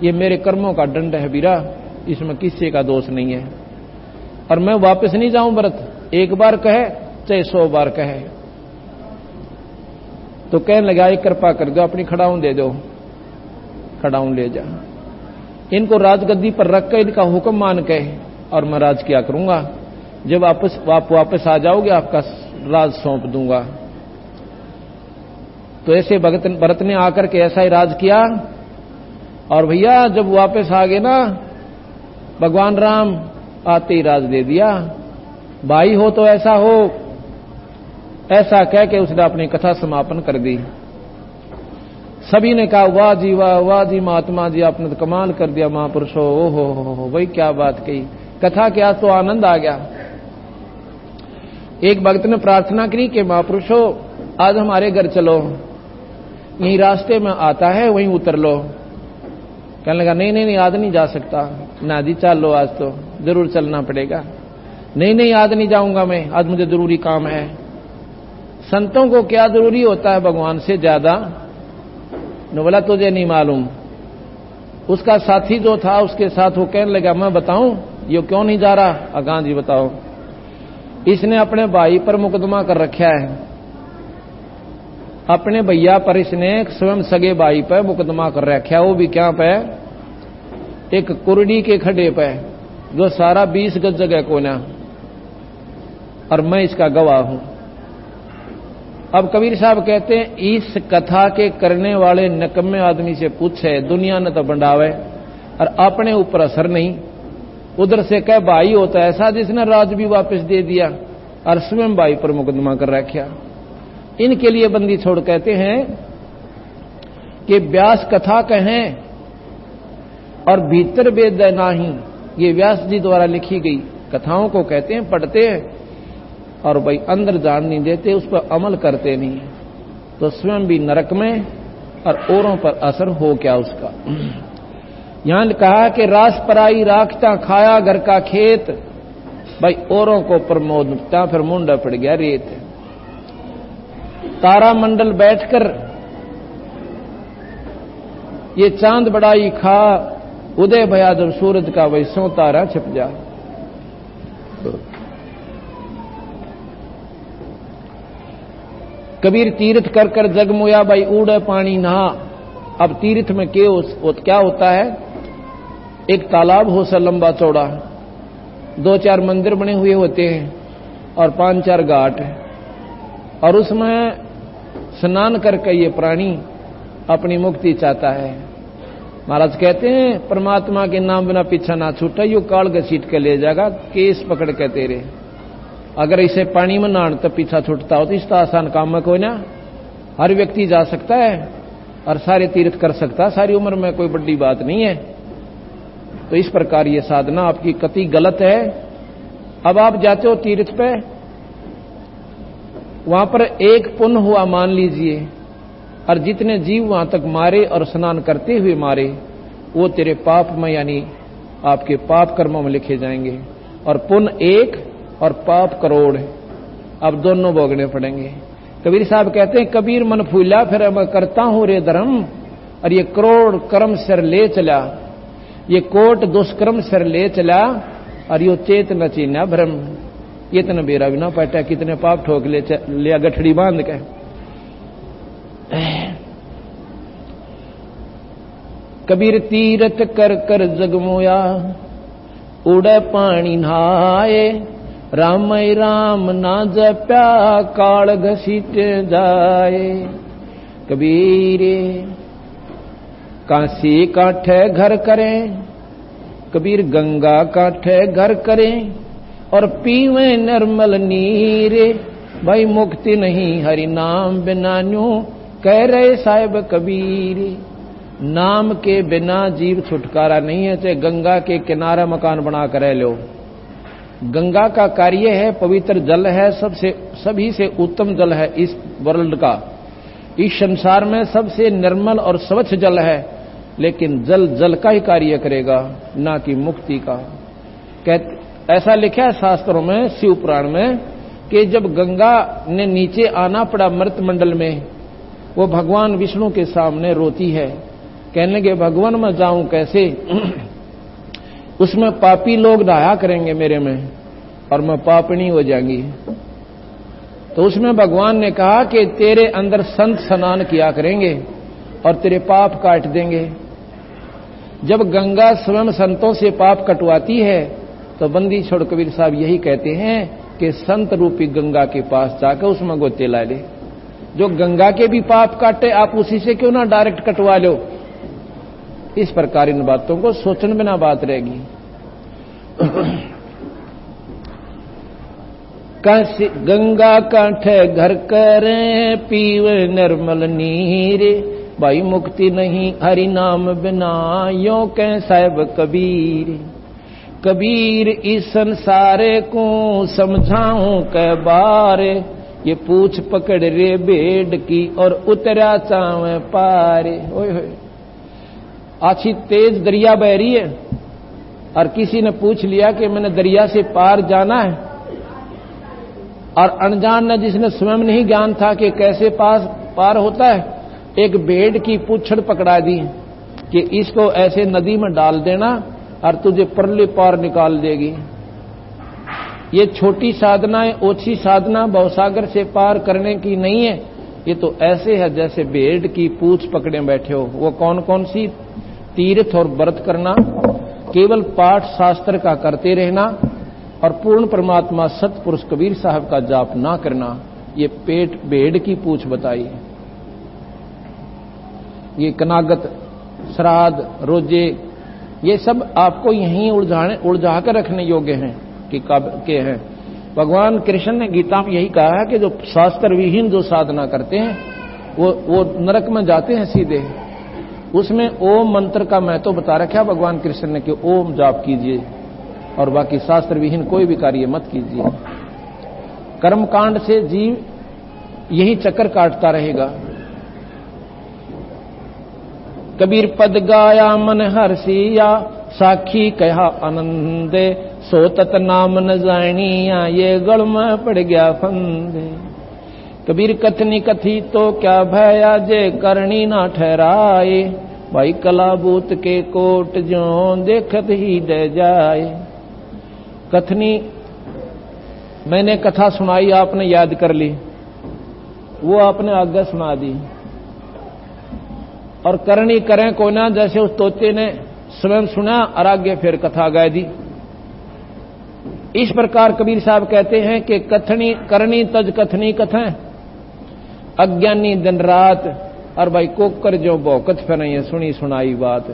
ये मेरे कर्मों का दंड है बीरा, इसमें किसी का दोष नहीं है, और मैं वापस नहीं जाऊं भरत, एक बार कहे चाहे 100 बार कहे। तो कहने लगा, एक कृपा कर दो, अपनी खड़ाऊं दे दो, खड़ाऊं ले जा, इनको राजगद्दी पर रख कर इनका हुक्म मान के, और मैं राज क्या करूंगा, जब आप वापस आ जाओगे आपका राज सौंप दूंगा। तो ऐसे भरत ने आकर के ऐसा ही राज किया, और भैया जब वापस आ गए ना भगवान राम, आते ही राज दे दिया। भाई हो तो ऐसा हो, ऐसा कह के उसने अपनी कथा समापन कर दी। सभी ने कहा, वाह जी वाह, वाह जी महात्मा जी, आपने तो कमाल कर दिया महापुरुषो, ओहो भाई क्या बात कही, कथा के आज तो आनंद आ गया। एक भक्त ने प्रार्थना की कि महापुरुषो आज हमारे घर चलो, यही रास्ते में आता है, वहीं उतर लो। कहने लगा, नहीं आज नहीं जा सकता। ना जी चलो, आज तो जरूर चलना पड़ेगा। नहीं आज नहीं जाऊंगा मैं, आज मुझे जरूरी काम है। संतों को क्या जरूरी होता है भगवान से ज्यादा? ने बोला, तुझे नहीं मालूम। उसका साथी जो था उसके साथ वो कहने लगा, मैं बताऊं ये क्यों नहीं जा रहा? अगां जी बताओ। इसने अपने भाई पर मुकदमा कर रखा है, अपने भैया पर इसने स्वयं सगे भाई पर मुकदमा कर रखा है। वो भी क्या पे? एक कुरडी के खड्डे पे, जो सारा 20 गज जगह कोना, और मैं इसका गवाह हूं। अब कबीर साहब कहते हैं, इस कथा के करने वाले नकम्मे आदमी से पूछे, दुनिया ने तो बंडावे और अपने ऊपर असर नहीं। उधर से कह भाई होता ऐसा जिसने राज भी वापस दे दिया और स्वयं भाई पर मुकदमा कर रखा। इनके लिए बंदी छोड़ कहते हैं कि व्यास कथा कहें और भीतर वेद नाही, ये व्यास जी द्वारा लिखी गई कथाओं को कहते हैं, पढ़ते हैं और भाई अंदर जान नहीं देते, उस पर अमल करते नहीं, तो स्वयं भी नरक में और औरों पर असर हो क्या उसका। यहां कहा कि रास पराई राखता खाया घर का खेत, भाई औरों को प्रमोदता फिर मुंडा पड़ गया रेत। तारा मंडल बैठकर ये चांद बड़ाई खा, उदय भया जब सूरज का वही सो तारा छिप जा। कबीर तीर्थ कर कर जगमोया, भाई उड़े पानी नहा। अब तीर्थ में क्या होता है? एक तालाब हो सा लंबा चौड़ा, 2-4 मंदिर बने हुए होते हैं और 5-4 घाट, और उसमें स्नान करके ये प्राणी अपनी मुक्ति चाहता है। महाराज कहते हैं परमात्मा के नाम बिना पीछा ना छूटा, यू काल घसीट के ले जाएगा केस पकड़ के तेरे। अगर इसे पानी में नहान तो पीछा छूटता हो तो इसका आसान काम में कोई ना, हर व्यक्ति जा सकता है और सारे तीर्थ कर सकता है, सारी उम्र में कोई बड़ी बात नहीं है। तो इस प्रकार ये साधना आपकी कति गलत है। अब आप जाते हो तीर्थ पे, वहां पर एक पुण्य हुआ मान लीजिए, और जितने जीव वहां तक मारे और स्नान करते हुए मारे वो तेरे पाप में यानी आपके पाप कर्मों में लिखे जाएंगे, और पुण्य 1 और पाप करोड़। अब दोनों भोगने पड़ेंगे। कबीर साहब कहते हैं कबीर मन फूला फिर मैं करता हूं रे धर्म, और ये करोड़ कर्म सिर ले चला, ये कोट दुष्कर्म सिर ले चला, और यो चेत न चीना भ्रम। ये तना बेरा भी ना पटा कितने पाप ठोक लिया गठड़ी बांध के। कबीर तीरथ कर कर जगमोया, उड़े पानी नहाए, राम राम ना जप्या काल घसीट जाए। कबीर काशी काठे घर करें, कबीर गंगा काठे घर करें, और पीवे निर्मल नीरे, भाई मुक्ति नहीं हरि नाम बिना न्यू, कह रहे साहिब कबीर। नाम के बिना जीव छुटकारा नहीं है, चाहे गंगा के किनारे मकान बना कर रह लो। गंगा का कार्य है, पवित्र जल है, सभी से उत्तम जल है इस वर्ल्ड का, इस संसार में सबसे निर्मल और स्वच्छ जल है, लेकिन जल जल का ही कार्य करेगा, ना कि मुक्ति का। ऐसा लिखा है शास्त्रों में, शिव पुराण में, कि जब गंगा ने नीचे आना पड़ा मृत मंडल में, वो भगवान विष्णु के सामने रोती है, कहने लगे भगवान मैं जाऊं कैसे, उसमें पापी लोग नहाया करेंगे मेरे में और मैं पापनी हो जाएंगी। तो उसमें भगवान ने कहा कि तेरे अंदर संत स्नान किया करेंगे और तेरे पाप काट देंगे। जब गंगा स्वयं संतों से पाप कटवाती है तो बंदी छोड़ कबीर साहब यही कहते हैं कि संत रूपी गंगा के पास जाकर उसमें गोते ला ले। जो गंगा के भी पाप काटे आप उसी से क्यों ना डायरेक्ट कटवा लो। इस प्रकार इन बातों को सोचने बिना बात रहेगी। काशी गंगा कांठे घर करें, पीवे निर्मल नीरे, भाई मुक्ति नहीं हरि नाम बिना, यो कह साहिब कबीर। कबीर इस संसारे को समझाऊं कै बारे, ये पूछ पकड़ रे बेड की और उतरा चावे पारे। ओए होए, अच्छी तेज दरिया बह रही है और किसी ने पूछ लिया कि मैंने दरिया से पार जाना है, और अनजान ने जिसने स्वयं नहीं ज्ञान था कि कैसे पार होता है, एक भेड़ की पूंछड़ पकड़ा दी कि इसको ऐसे नदी में डाल देना और तुझे परले पार निकाल देगी। ये छोटी साधना है, ओछी साधना भवसागर से पार करने की नहीं है। ये तो ऐसे है जैसे भेड़ की पूंछ पकड़े बैठे हो। वो कौन कौन सी? तीर्थ और व्रत करना, केवल पाठ शास्त्र का करते रहना और पूर्ण परमात्मा सतपुरुष कबीर साहब का जाप ना करना। ये पेट भेड़ की पूंछ बताई। ये कनागत, श्राद्ध, रोजे, ये सब आपको यहीं उलझा कर रखने योग्य हैं के हैं। भगवान कृष्ण ने गीता में यही कहा है कि जो शास्त्र विहीन जो साधना करते हैं वो नरक में जाते हैं सीधे। उसमें ओम मंत्र का महत्व बता रखा भगवान कृष्ण ने कि ओम जाप कीजिए और बाकी शास्त्र विहीन कोई भी कार्य मत कीजिए। कर्मकांड से जीव यही चक्कर काटता रहेगा। कबीर पद गाया मन हर्षिया, साखी कहा आनंदे, सो तत नाम न जानिया, ये गढ़ में पड़ गया फंदे। कबीर कथनी कथी तो क्या भया, जे करनी ना ठहराए, भाई कलाबूत के कोट जो देखत ही दे जाए। कथनी मैंने कथा सुनाई, आपने याद कर ली, वो आपने आज्ञा सुना दी, और करनी करें को ना, जैसे उस तोते ने स्वयं सुना और आगे फिर कथा गा दी। इस प्रकार कबीर साहब कहते हैं कि कथनी करनी तज कथनी कथें, अज्ञानी दिन रात, और भाई कोकर जो भौकत फिर ये सुनी सुनाई बात।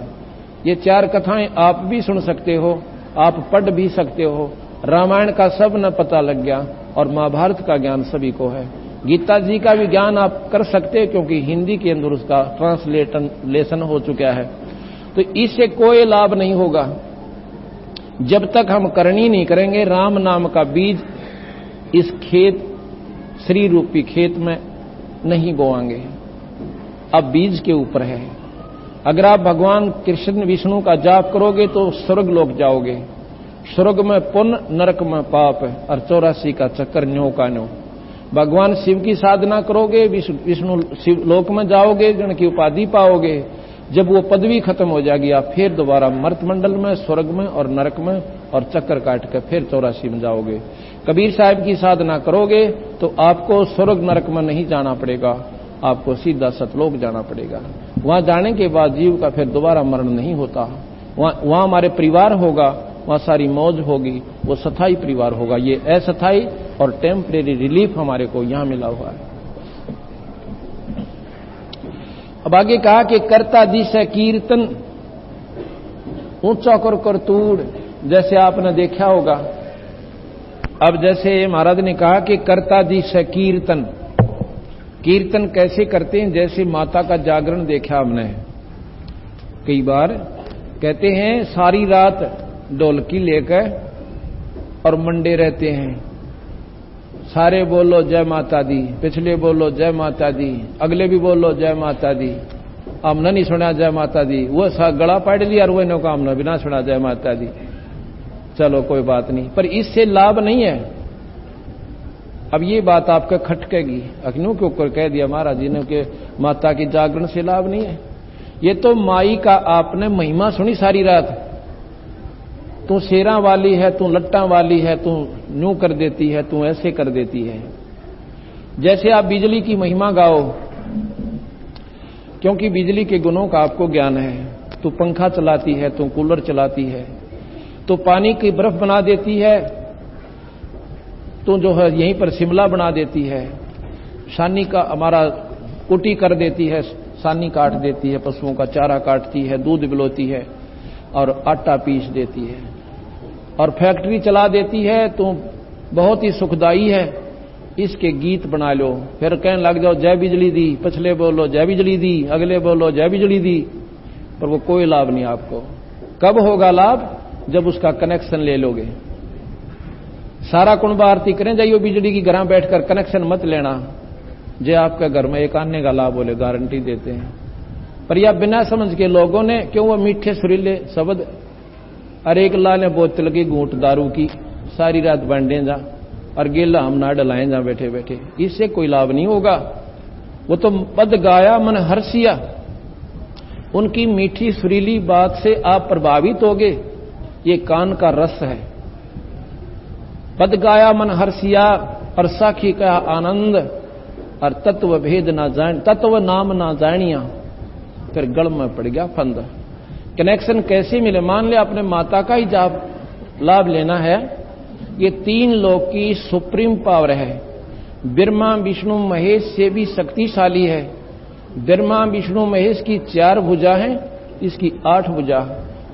ये 4 कथाएं आप भी सुन सकते हो, आप पढ़ भी सकते हो। रामायण का सब न पता लग गया और महाभारत का ज्ञान सभी को है। गीता जी का भी ज्ञान आप कर सकते हैं क्योंकि हिंदी के अंदर उसका ट्रांसलेशन हो चुका है। तो इससे कोई लाभ नहीं होगा जब तक हम करनी नहीं करेंगे, राम नाम का बीज इस खेत, श्री रूपी खेत में नहीं बोएंगे। अब बीज के ऊपर है। अगर आप भगवान कृष्ण विष्णु का जाप करोगे तो स्वर्ग लोक जाओगे। स्वर्ग में पुण्य, नरक में पाप और 84 का चक्कर न्यो का न्यो। भगवान शिव की साधना करोगे, विष्णु शिव लोक में जाओगे, गण की उपाधि पाओगे। जब वो पदवी खत्म हो जाएगी आप फिर दोबारा मर्त मंडल में, स्वर्ग में और नरक में और चक्कर काट कर फिर 84 में जाओगे। कबीर साहब की साधना करोगे तो आपको स्वर्ग नरक में नहीं जाना पड़ेगा, आपको सीधा सतलोक जाना पड़ेगा। वहां जाने के बाद जीव का फिर दोबारा मरण नहीं होता। वहां हमारे परिवार होगा, वहां सारी मौज होगी, वो स्थायी परिवार होगा। ये अस्थायी और टेम्परेरी रिलीफ हमारे को यहां मिला हुआ है। अब आगे कहा कि कर्ता दिश कीर्तन ऊंचा कर तूड़, जैसे आपने देखा होगा। अब जैसे महाराज ने कहा कि कर्ता दिश कीर्तन, कीर्तन कैसे करते हैं, जैसे माता का जागरण देखा हमने कई बार। कहते हैं सारी रात ढोलकी लेकर और मंडे रहते हैं, सारे बोलो जय माता दी, पिछले बोलो जय माता दी, अगले भी बोलो जय माता दी। हमने नहीं सुना जय माता दी, वो गला पाड़ लिया और वो काम हमने बिना सुना जय माता दी। चलो कोई बात नहीं, पर इससे लाभ नहीं है। अब ये बात आपका खटकेगी, अग्नियों के ऊपर कह दिया महाराज जी ने कि माता की जागरण से लाभ नहीं है। ये तो माई का आपने महिमा सुनी सारी रात। तू शेरा वाली है, तू लट्टा वाली है, तू यूं कर देती है, तू ऐसे कर देती है। जैसे आप बिजली की महिमा गाओ, क्योंकि बिजली के गुणों का आपको ज्ञान है। तू पंखा चलाती है, तू कूलर चलाती है, तो पानी की बर्फ बना देती है, तो जो है यहीं पर शिमला बना देती है, सानी का हमारा कुटी कर देती है, सानी काट देती है, पशुओं का चारा काटती है, दूध पिलाती है और आटा पीस देती है, और फैक्ट्री चला देती है, तो बहुत ही सुखदाई है। इसके गीत बना लो, फिर कहने लग जाओ जय बिजली दी, पिछले बोलो जय बिजली दी, अगले बोलो जय बिजली दी, पर वो कोई लाभ नहीं आपको। कब होगा लाभ? जब उसका कनेक्शन ले लोगे। सारा कुंभ आरती करें जाइयो बिजली की, घर बैठकर कनेक्शन मत लेना, जे आपके घर में एक आने का लाभ बोले गारंटी देते हैं। पर यह बिना समझ के लोगों ने क्यों वो मीठे सुरीले शब्द, अरे एक लाल बोतल की घूंट दारू की, सारी रात बांटे जा और गेला हम ना डलाए जा बैठे बैठे, इससे कोई लाभ नहीं होगा। वो तो पद गाया मन हर्षिया, उनकी मीठी सुरीली बात से आप प्रभावित होगे, ये कान का रस है। पद गाया मन हर्षिया और साखी का आनंद, और तत्व भेद ना जान, तत्व नाम ना जानिया, फिर गल में पड़ गया फंद। कनेक्शन कैसे मिले? मान ले आपने माता का ही जाप लाभ लेना है। ये 3 लोक की सुप्रीम पावर है। ब्रह्मा विष्णु महेश से भी शक्तिशाली है। ब्रह्मा विष्णु महेश की 4 भुजा है, इसकी 8 भुजा,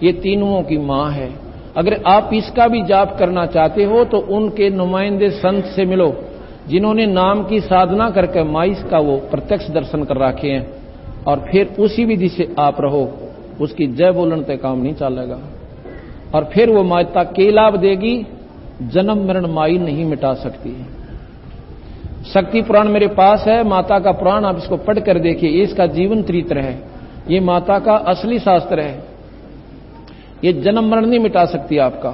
ये तीनों की मां है। अगर आप इसका भी जाप करना चाहते हो तो उनके नुमाइंदे संत से मिलो, जिन्होंने नाम की साधना करके माइस का वो प्रत्यक्ष दर्शन कर रखे हैं, और फिर उसी विधि से आप रहो। उसकी जय बोलने तक काम नहीं चलेगा, और फिर वो माता के लाभ देगी। जन्म मरण माई नहीं मिटा सकती। शक्ति पुराण मेरे पास है, माता का पुराण, आप इसको पढ़ कर देखिए, ये इसका जीवन चरित्र है, ये माता का असली शास्त्र है। ये जन्म मरण नहीं मिटा सकती आपका,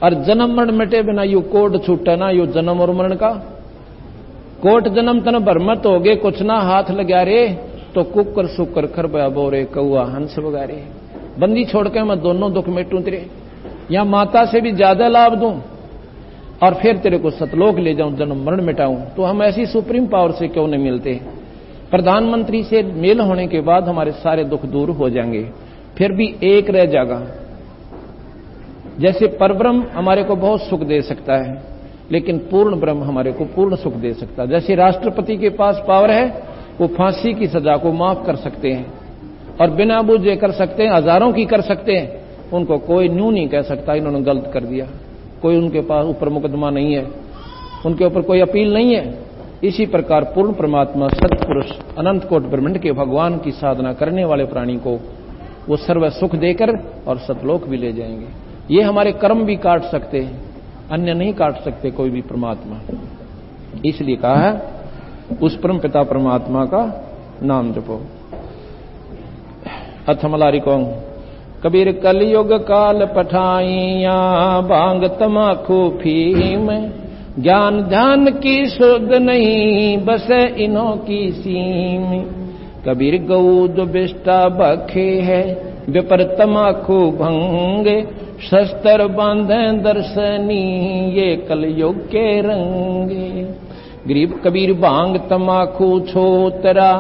और जन्म मरण मिटे बिना यो कोट छूटे ना, यो जन्म और मरण का कोट जन्म तन भरमत हो गए, कुछ ना हाथ लगा रे, तो कुकर सुकर खरबा बोरे कौआ हंस वगारे। बंदी छोड़ के मैं दोनों दुख मिटूं तेरे, या माता से भी ज्यादा लाभ दूं और फिर तेरे को सतलोक ले जाऊं, जन्म मरण मिटाऊं। तो हम ऐसी सुप्रीम पावर से क्यों नहीं मिलते? प्रधानमंत्री से मेल होने के बाद हमारे सारे दुख दूर हो जाएंगे, फिर भी एक रह जाएगा। जैसे परब्रह्म हमारे को बहुत सुख दे सकता है, लेकिन पूर्ण ब्रह्म हमारे को पूर्ण सुख दे सकता है। जैसे राष्ट्रपति के पास पावर है, वो फांसी की सजा को माफ कर सकते हैं, और बिना बूझे कर सकते हैं, हजारों की कर सकते हैं, उनको कोई न्यू नहीं कह सकता इन्होंने गलत कर दिया। कोई उनके पास ऊपर मुकदमा नहीं है, उनके ऊपर कोई अपील नहीं है। इसी प्रकार पूर्ण परमात्मा सत्पुरुष अनंत कोटि ब्रह्मांड के भगवान की साधना करने वाले प्राणी को वो सर्व सुख देकर और सतलोक भी ले जाएंगे। ये हमारे कर्म भी काट सकते हैं, अन्य नहीं काट सकते कोई भी परमात्मा। इसलिए कहा है उस परम पिता परमात्मा का नाम जपो। अथमलारी को कबीर कलयुग काल पठाइया भांग तमाखू फीम, ज्ञान ध्यान की शुद्ध नहीं बसे इन्हों की सीम। कबीर गऊ जो बिष्टा बखे है विपर तमाखू भंगे, शस्त्र बांधे दर्शनी ये कलयुग के रंगे। गरीब कबीर भांग तमाखू छोतरा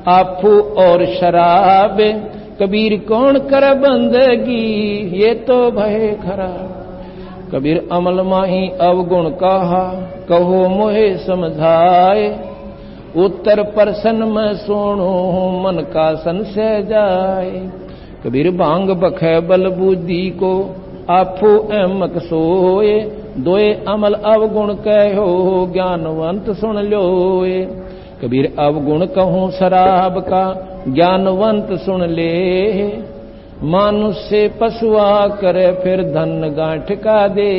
आफू और शराब, कबीर कौन कर बंदगी ये तो भय खराब। कबीर अमल माही अवगुण कहा कहो मोहे समझाए, उत्तर प्रश्न में सुनो मन का संशय जाए। कबीर भांग बखे बल बुद्धि को आफू एमक सोए, दोए अमल अवगुण कहो ज्ञानवंत सुन लोए। कबीर अवगुण कहूं शराब का ज्ञानवंत सुन ले, मानुष से पशुआ करे फिर धन गांठ का दे।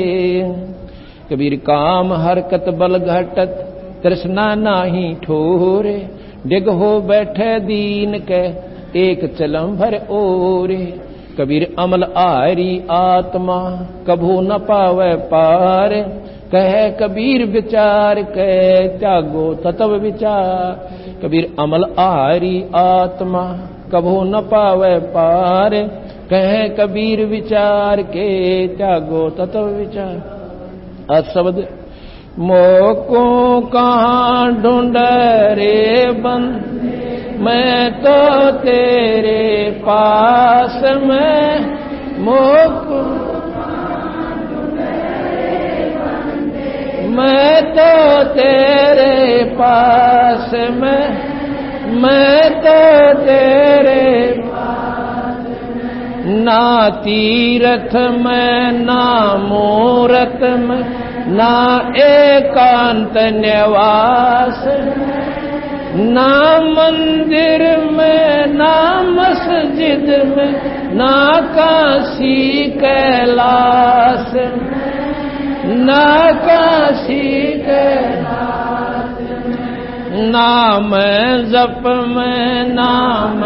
कबीर काम हरकत बल घटत तृष्णा नाही ठोरे, डिग हो बैठे दीन के एक चलम भर ओरे। कबीर अमल आरी आत्मा कभू न पावे पार, कहे कबीर विचार के त्यागो तत्व विचार। कबीर अमल आरी आत्मा कभू न पावे पार, कहे कबीर विचार के त्यागो तत्व विचार। आज शब्द मोको कहाँ ढूंढ रे बंद, मैं तो तेरे पास में। मोको मैं तो तेरे पास में, मैं तो तेरे पास में। ना तीरथ में ना मूरत में ना एकांत निवास, ना मंदिर में ना मस्जिद में ना काशी कैलाश, ना काशी कैलाश। नाम जप में नाम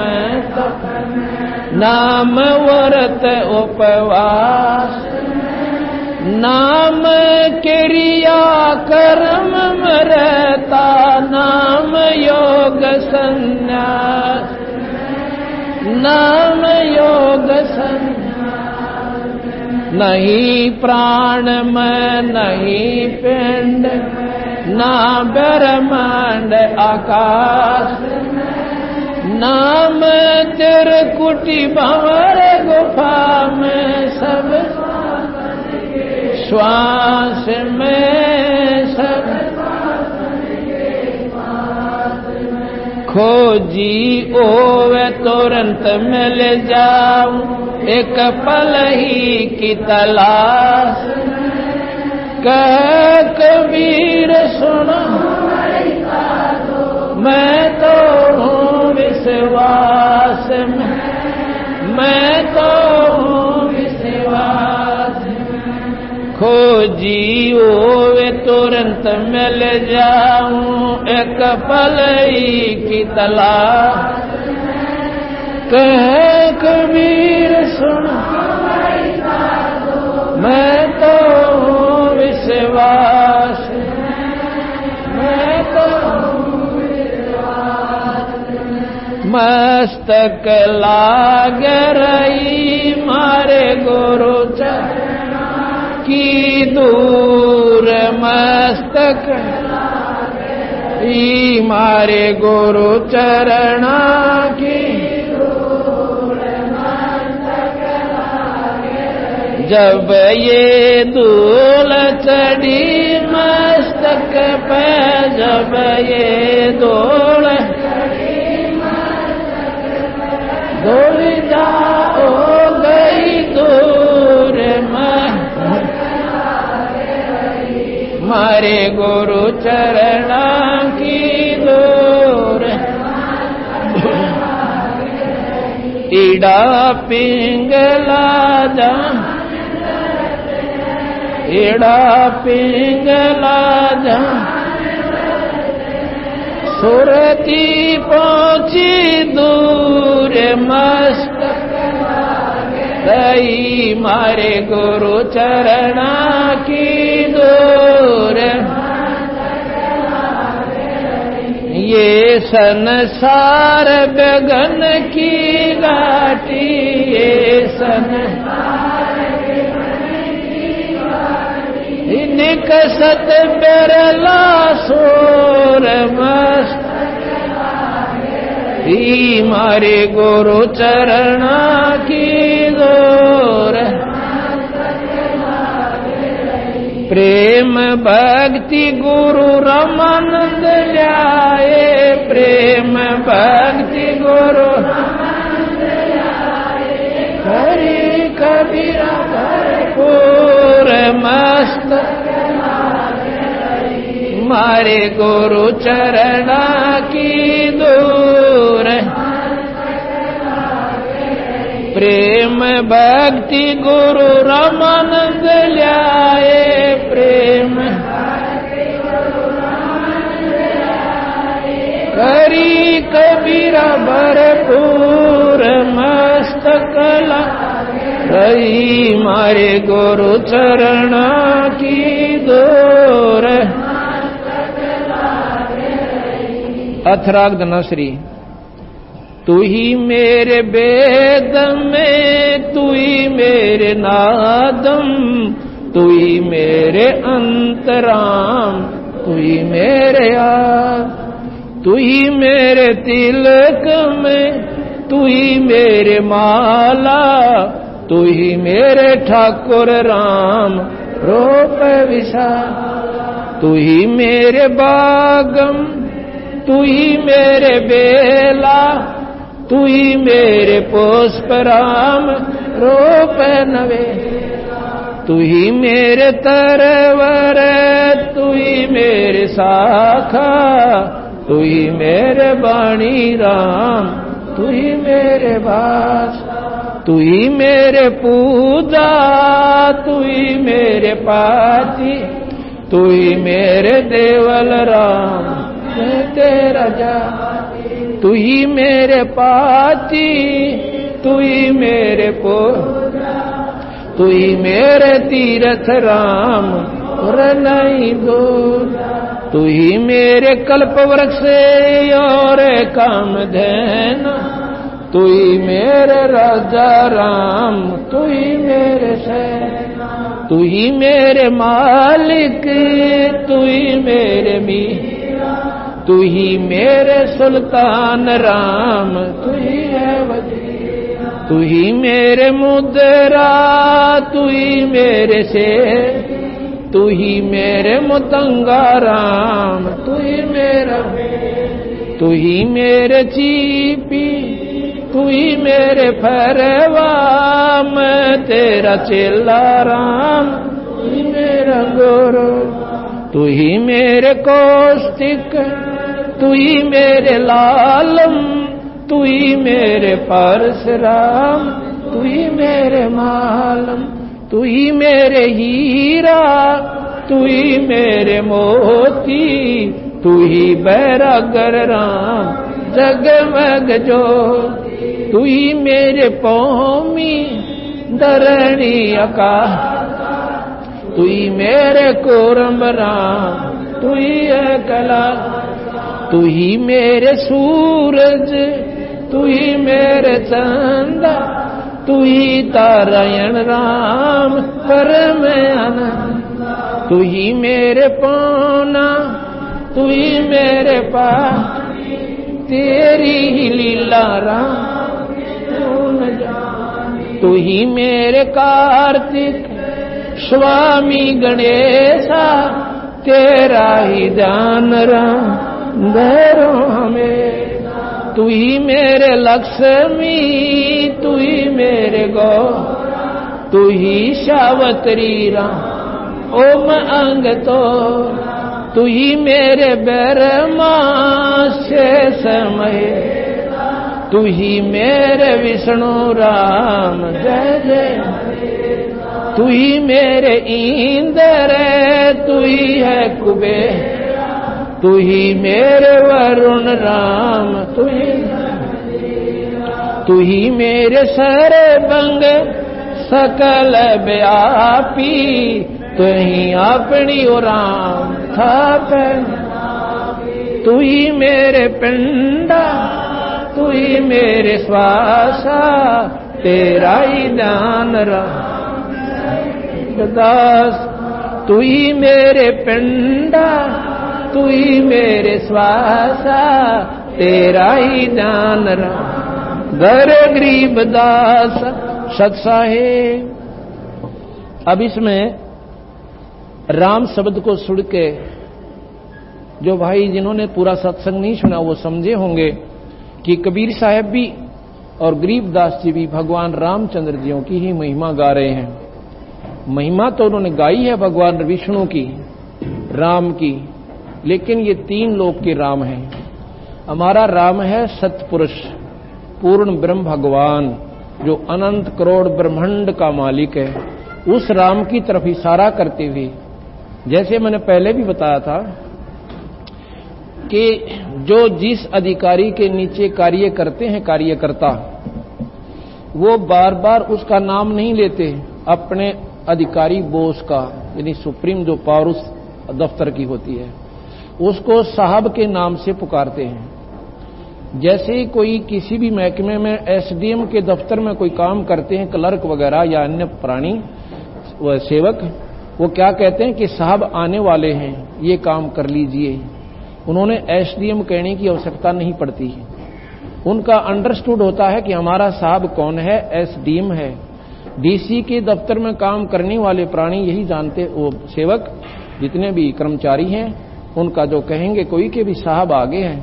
तप में नाम व्रत उपवास, नाम क्रिया कर्म में रहता नाम योग संन्यास, नाम योग संन्यास। नहीं प्राण में नहीं पिंड ना ब्रह्मांड आकाश, नाम त्रिकुटी भंवर गुफा में सब श्वास में सब। खोजी ओवे तुरंत मिल जाऊं एक पल ही की तलाश, कह कबीर सुनो मैं तो हूँ विश्वास में, मैं तो हूँ विश्वास में। खोजी ओवे तुरंत मिल जाऊं एक पल ही की तलाश, कह कबीर सुनो मैं तो हूँ विश्वास, मैं तो हूँ विश्वास। मस्तक लाग रही मारे गुरु चरण की दूर, मस्तक ई मारे गुरु चरण की जब ये धूल चढ़ी मस्तक पे, जब ये धूल मारे गुरु चरणा की दूर ईड़ा पिंगला जा ईड़ा पिंगला जा सुरती पहुंची दूर मस्त दई मारे गुरु चरणा की दूर ये संसार गगन की घाटी ये निकसत बिरला सोर मस्त मारे गुरु चरणा की दूर प्रेम भक्ति गुरु रामानंद ल्याए प्रेम भक्ति गुरु हरि कबीरा भरपूर मस्त मारे गुरु चरणा की दूर प्रेम भक्ति गुरु रामानंद ल्याए प्रेम करी कबीरा भरपूर मस्तकला रही मारे गुरु चरणा की दूर अथराग धनश्री तू ही मेरे वेद में तू ही मेरे नादम तू ही मेरे अंतराम तू ही मेरे यार तू ही मेरे तिलक में तू ही मेरे माला तू ही मेरे ठाकुर राम रूप विशाल तू ही मेरे बागम तू ही मेरे बेला तू ही मेरे पुष्प राम रूप नवे तू ही मेरे तरवर तू ही मेरे शाखा तू ही मेरे बाणी राम तू ही मेरे बास तू ही मेरे पूजा तू ही मेरे पाती तू ही मेरे देवल राम मैं तेरा जा तू ही मेरे पाती तू ही मेरे पो तू ही मेरे तीर्थ राम और नहीं दो तू ही मेरे कल्प वृक्ष और कामधेन तू ही मेरे राजा राम तू ही मेरे से तू ही मेरे मालिक तू ही मेरे मी तू ही मेरे सुल्तान राम तू ही है वजीर तू ही मेरे मुद्रा तू ही मेरे शेर तू ही मेरे मुतंगा राम तू ही मेरा तू ही मेरे चीपी तू ही मेरे फरवा मैं तेरा चेला राम तू ही मेरा गुरु तू ही मेरे कौस्तिक तू ही मेरे लालम तू ही मेरे परशुराम तू ही मेरे मालम तू ही मेरे हीरा तू ही मेरे मोती तू ही बैरागर राम जगमग जो तू ही मेरे पौमी धरणी आकाश तू ही मेरे कोरम राम तू ही है कला तू ही मेरे सूरज तू ही मेरे चंदा तू ही तारायण राम परम आनंद तू ही मेरे पौना तू ही मेरे पा तेरी ही लीला राम तू ही मेरे कार्तिक स्वामी गणेशा तेरा ही ध्यान राम धरो हमें तू ही मेरे लक्ष्मी तू ही मेरे गौ तू ही सावत्री राम ओम अंग तो तू ही मेरे ब्रह्मा शेष महेश, तू ही मेरे विष्णु राम जय जय, तू ही मेरे इंद्र, तू ही है कुबेर, तू ही मेरे वरुण राम, तू ही मेरे सर्वंग सकल व्यापी, तू ही अपनी ओ राम थापे, तू ही मेरे पिंडा, तू ही मेरे श्वासा, तेरा ही दान दास, तू ही मेरे पिंडा, तू ही मेरे श्वासा, तेरा ही दान घर गरीब दास सत्साहेब। अब इसमें राम शब्द को सुन के जो भाई जिन्होंने पूरा सत्संग नहीं सुना वो समझे होंगे कि कबीर साहब भी और गरीबदास जी भी भगवान रामचंद्र जियों की ही महिमा गा रहे हैं। महिमा तो उन्होंने गाई है भगवान विष्णु की, राम की, लेकिन ये तीन लोक के राम हैं। हमारा राम है सतपुरुष, पूर्ण ब्रह्म भगवान, जो अनंत करोड़ ब्रह्मांड का मालिक है। उस राम की तरफ इशारा करते हुए, जैसे मैंने पहले भी बताया था कि जो जिस अधिकारी के नीचे कार्य करते हैं कार्यकर्ता, वो बार बार उसका नाम नहीं लेते, अपने अधिकारी बोस का, यानी सुप्रीम जो पावर उस दफ्तर की होती है, उसको साहब के नाम से पुकारते हैं। जैसे कोई किसी भी महकमे में एसडीएम के दफ्तर में कोई काम करते हैं, क्लर्क वगैरह या अन्य प्राणी सेवक, वो क्या कहते हैं कि साहब आने वाले हैं, ये काम कर लीजिए। उन्होंने एसडीएम कहने की आवश्यकता नहीं पड़ती है, उनका अंडरस्टूड होता है कि हमारा साहब कौन है, एसडीएम है। डीसी के दफ्तर में काम करने वाले प्राणी यही जानते, वो सेवक जितने भी कर्मचारी हैं, उनका जो कहेंगे कोई के भी साहब आगे हैं,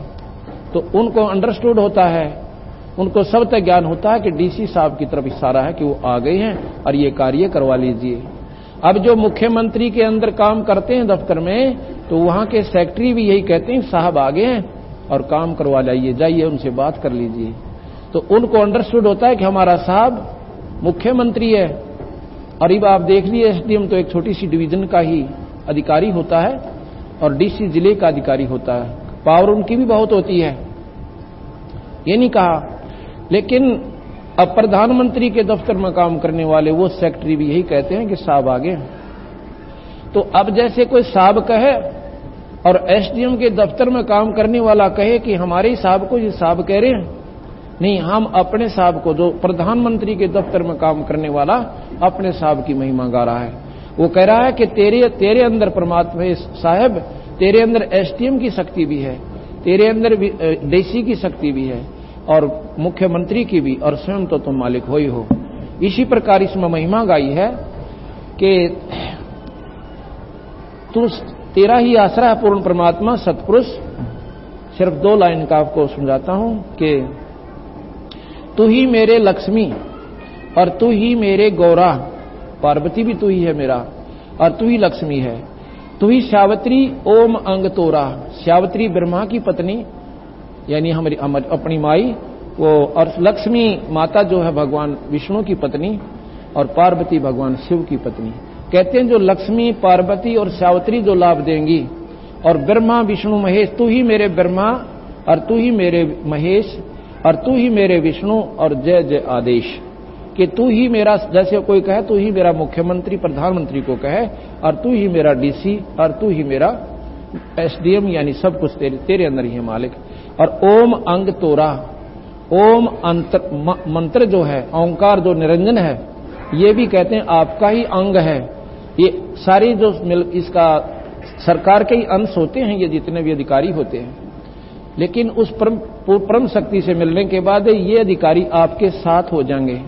तो उनको अंडरस्टूड होता है, उनको सब तक ज्ञान होता है कि डीसी साहब की तरफ इशारा है कि वो आ गए हैं और ये कार्य करवा लीजिए। अब जो मुख्यमंत्री के अंदर काम करते हैं दफ्तर में, तो वहां के सेक्रेटरी भी यही कहते हैं साहब आ गए हैं और काम करवा लाइए, जाइए उनसे बात कर लीजिए। तो उनको अंडरस्टूड होता है कि हमारा साहब मुख्यमंत्री है। और अब आप देख लीजिए, एसडीएम तो एक छोटी सी डिवीजन का ही अधिकारी होता है और डीसी जिले का अधिकारी होता है, पावर उनकी भी बहुत होती है, ये नहीं कहा। लेकिन अब प्रधानमंत्री के दफ्तर में काम करने वाले वो सेक्रेटरी भी यही कहते हैं कि साहब आगे। तो अब जैसे कोई साहब कहे और एसडीएम के दफ्तर में काम करने वाला कहे कि हमारे ही साहब को ये साहब कह रहे हैं, नहीं, हम अपने साहब को, जो प्रधानमंत्री के दफ्तर में काम करने वाला अपने साहब की महिमा गा रहा है, वो कह रहा है कि तेरे अंदर परमात्मा साहब, तेरे अंदर एसडीएम की शक्ति भी है, तेरे अंदर डीसी की शक्ति भी है और मुख्यमंत्री की भी, और स्वयं तो तुम मालिक हो ही हो। इसी प्रकार इसमें महिमा गाई है कि तू, तेरा ही आसरा है पूर्ण परमात्मा सतपुरुष। सिर्फ 2 लाइन का आपको समझाता हूं कि तू ही मेरे लक्ष्मी और तू ही मेरे गौरा, पार्वती भी तू ही है मेरा और तू ही लक्ष्मी है। तू ही सावित्री ओम अंग तोरा, सावित्री ब्रह्मा की पत्नी यानी हमारी अपनी माई वो, और लक्ष्मी माता जो है भगवान विष्णु की पत्नी और पार्वती भगवान शिव की पत्नी। कहते हैं जो लक्ष्मी पार्वती और सावित्री जो लाभ देंगी, और ब्रह्मा विष्णु महेश, तू ही मेरे ब्रह्मा और तू ही मेरे महेश और तू ही मेरे विष्णु, और जय जय आदेश, कि तू ही मेरा, जैसे कोई कहे तू ही मेरा मुख्यमंत्री प्रधानमंत्री को कहे, और तू ही मेरा डीसी और तू ही मेरा एसडीएम, यानी सब कुछ तेरे अंदर ही है मालिक। और ओम अंग तोरा, ओम मंत्र जो है, ओंकार जो निरंजन है, ये भी कहते हैं आपका ही अंग है। ये सारी जो इसका सरकार के ही अंश होते हैं, ये जितने भी अधिकारी होते हैं, लेकिन उस परम शक्ति से मिलने के बाद ये अधिकारी आपके साथ हो जाएंगे,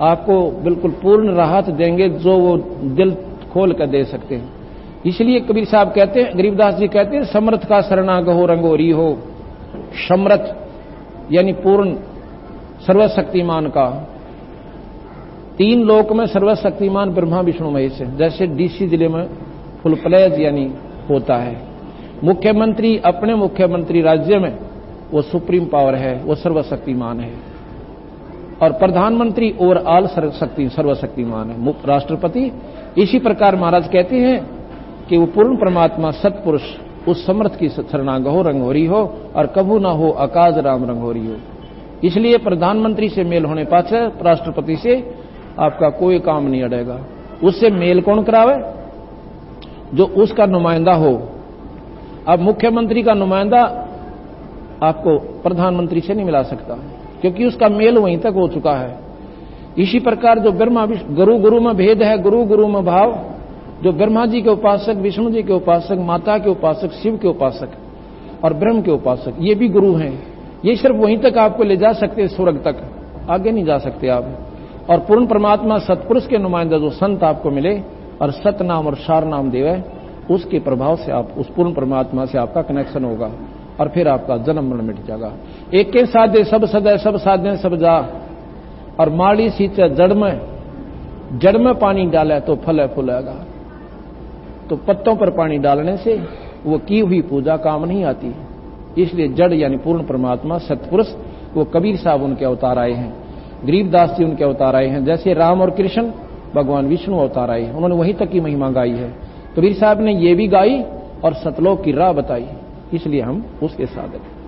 आपको बिल्कुल पूर्ण राहत देंगे जो वो दिल खोल कर दे सकते हैं। इसलिए कबीर साहब कहते हैं, गरीबदास जी कहते हैं, समर्थ का शरणागहो रंगोरी हो। समर्थ यानी पूर्ण सर्वशक्तिमान का, 3 लोक में सर्वशक्तिमान ब्रह्मा विष्णु महेश है। जैसे डीसी जिले में फुल प्लेज यानी होता है, मुख्यमंत्री अपने मुख्यमंत्री राज्य में वो सुप्रीम पावर है, वो सर्वशक्तिमान है, और प्रधानमंत्री ओवरऑल सर्वशक्तिमान है, राष्ट्रपति। इसी प्रकार महाराज कहते हैं कि वो पूर्ण परमात्मा सतपुरुष उस समर्थ की शरणांग हो रंगोरी हो, और कभू ना हो अकाज राम रंगोरी हो। इसलिए प्रधानमंत्री से मेल होने पाछे राष्ट्रपति से आपका कोई काम नहीं अड़ेगा। उससे मेल कौन करावे? जो उसका नुमाइंदा हो। अब मुख्यमंत्री का नुमाइंदा आपको प्रधानमंत्री से नहीं मिला सकता, क्योंकि उसका मेल वहीं तक हो चुका है। इसी प्रकार जो ब्रह्मा गुरु गुरु में भेद है, गुरु गुरु में भाव। जो ब्रह्मा जी के उपासक, विष्णु जी के उपासक, माता के उपासक, शिव के उपासक और ब्रह्म के उपासक, ये भी गुरु हैं। ये सिर्फ वहीं तक आपको ले जा सकते, स्वर्ग तक, आगे नहीं जा सकते आप। और पूर्ण परमात्मा सतपुरुष के नुमाइंदा जो संत आपको मिले और सत नाम और सार नाम देवे, उसके प्रभाव से आप उस पूर्ण परमात्मा से आपका कनेक्शन होगा, और फिर आपका जन्म मरण मिट जाएगा। एक के साधे सब सदै, सब साधे सब जा, और माड़ी सींचे जड़ में पानी डाले तो फल फूलेगा। तो पत्तों पर पानी डालने से वो की हुई पूजा काम नहीं आती। इसलिए जड़ यानी पूर्ण परमात्मा सतपुरुष, वो कबीर साहब उनके अवतार आए हैं, गरीबदास जी उनके अवतार आए हैं, जैसे राम और कृष्ण भगवान विष्णु अवतार आए हैं। उन्होंने वहीं तक की महिमा गाई है। कबीर साहब ने ये भी गाई और सतलोक की राह बताई, इसलिए हम उसके साधक हैं।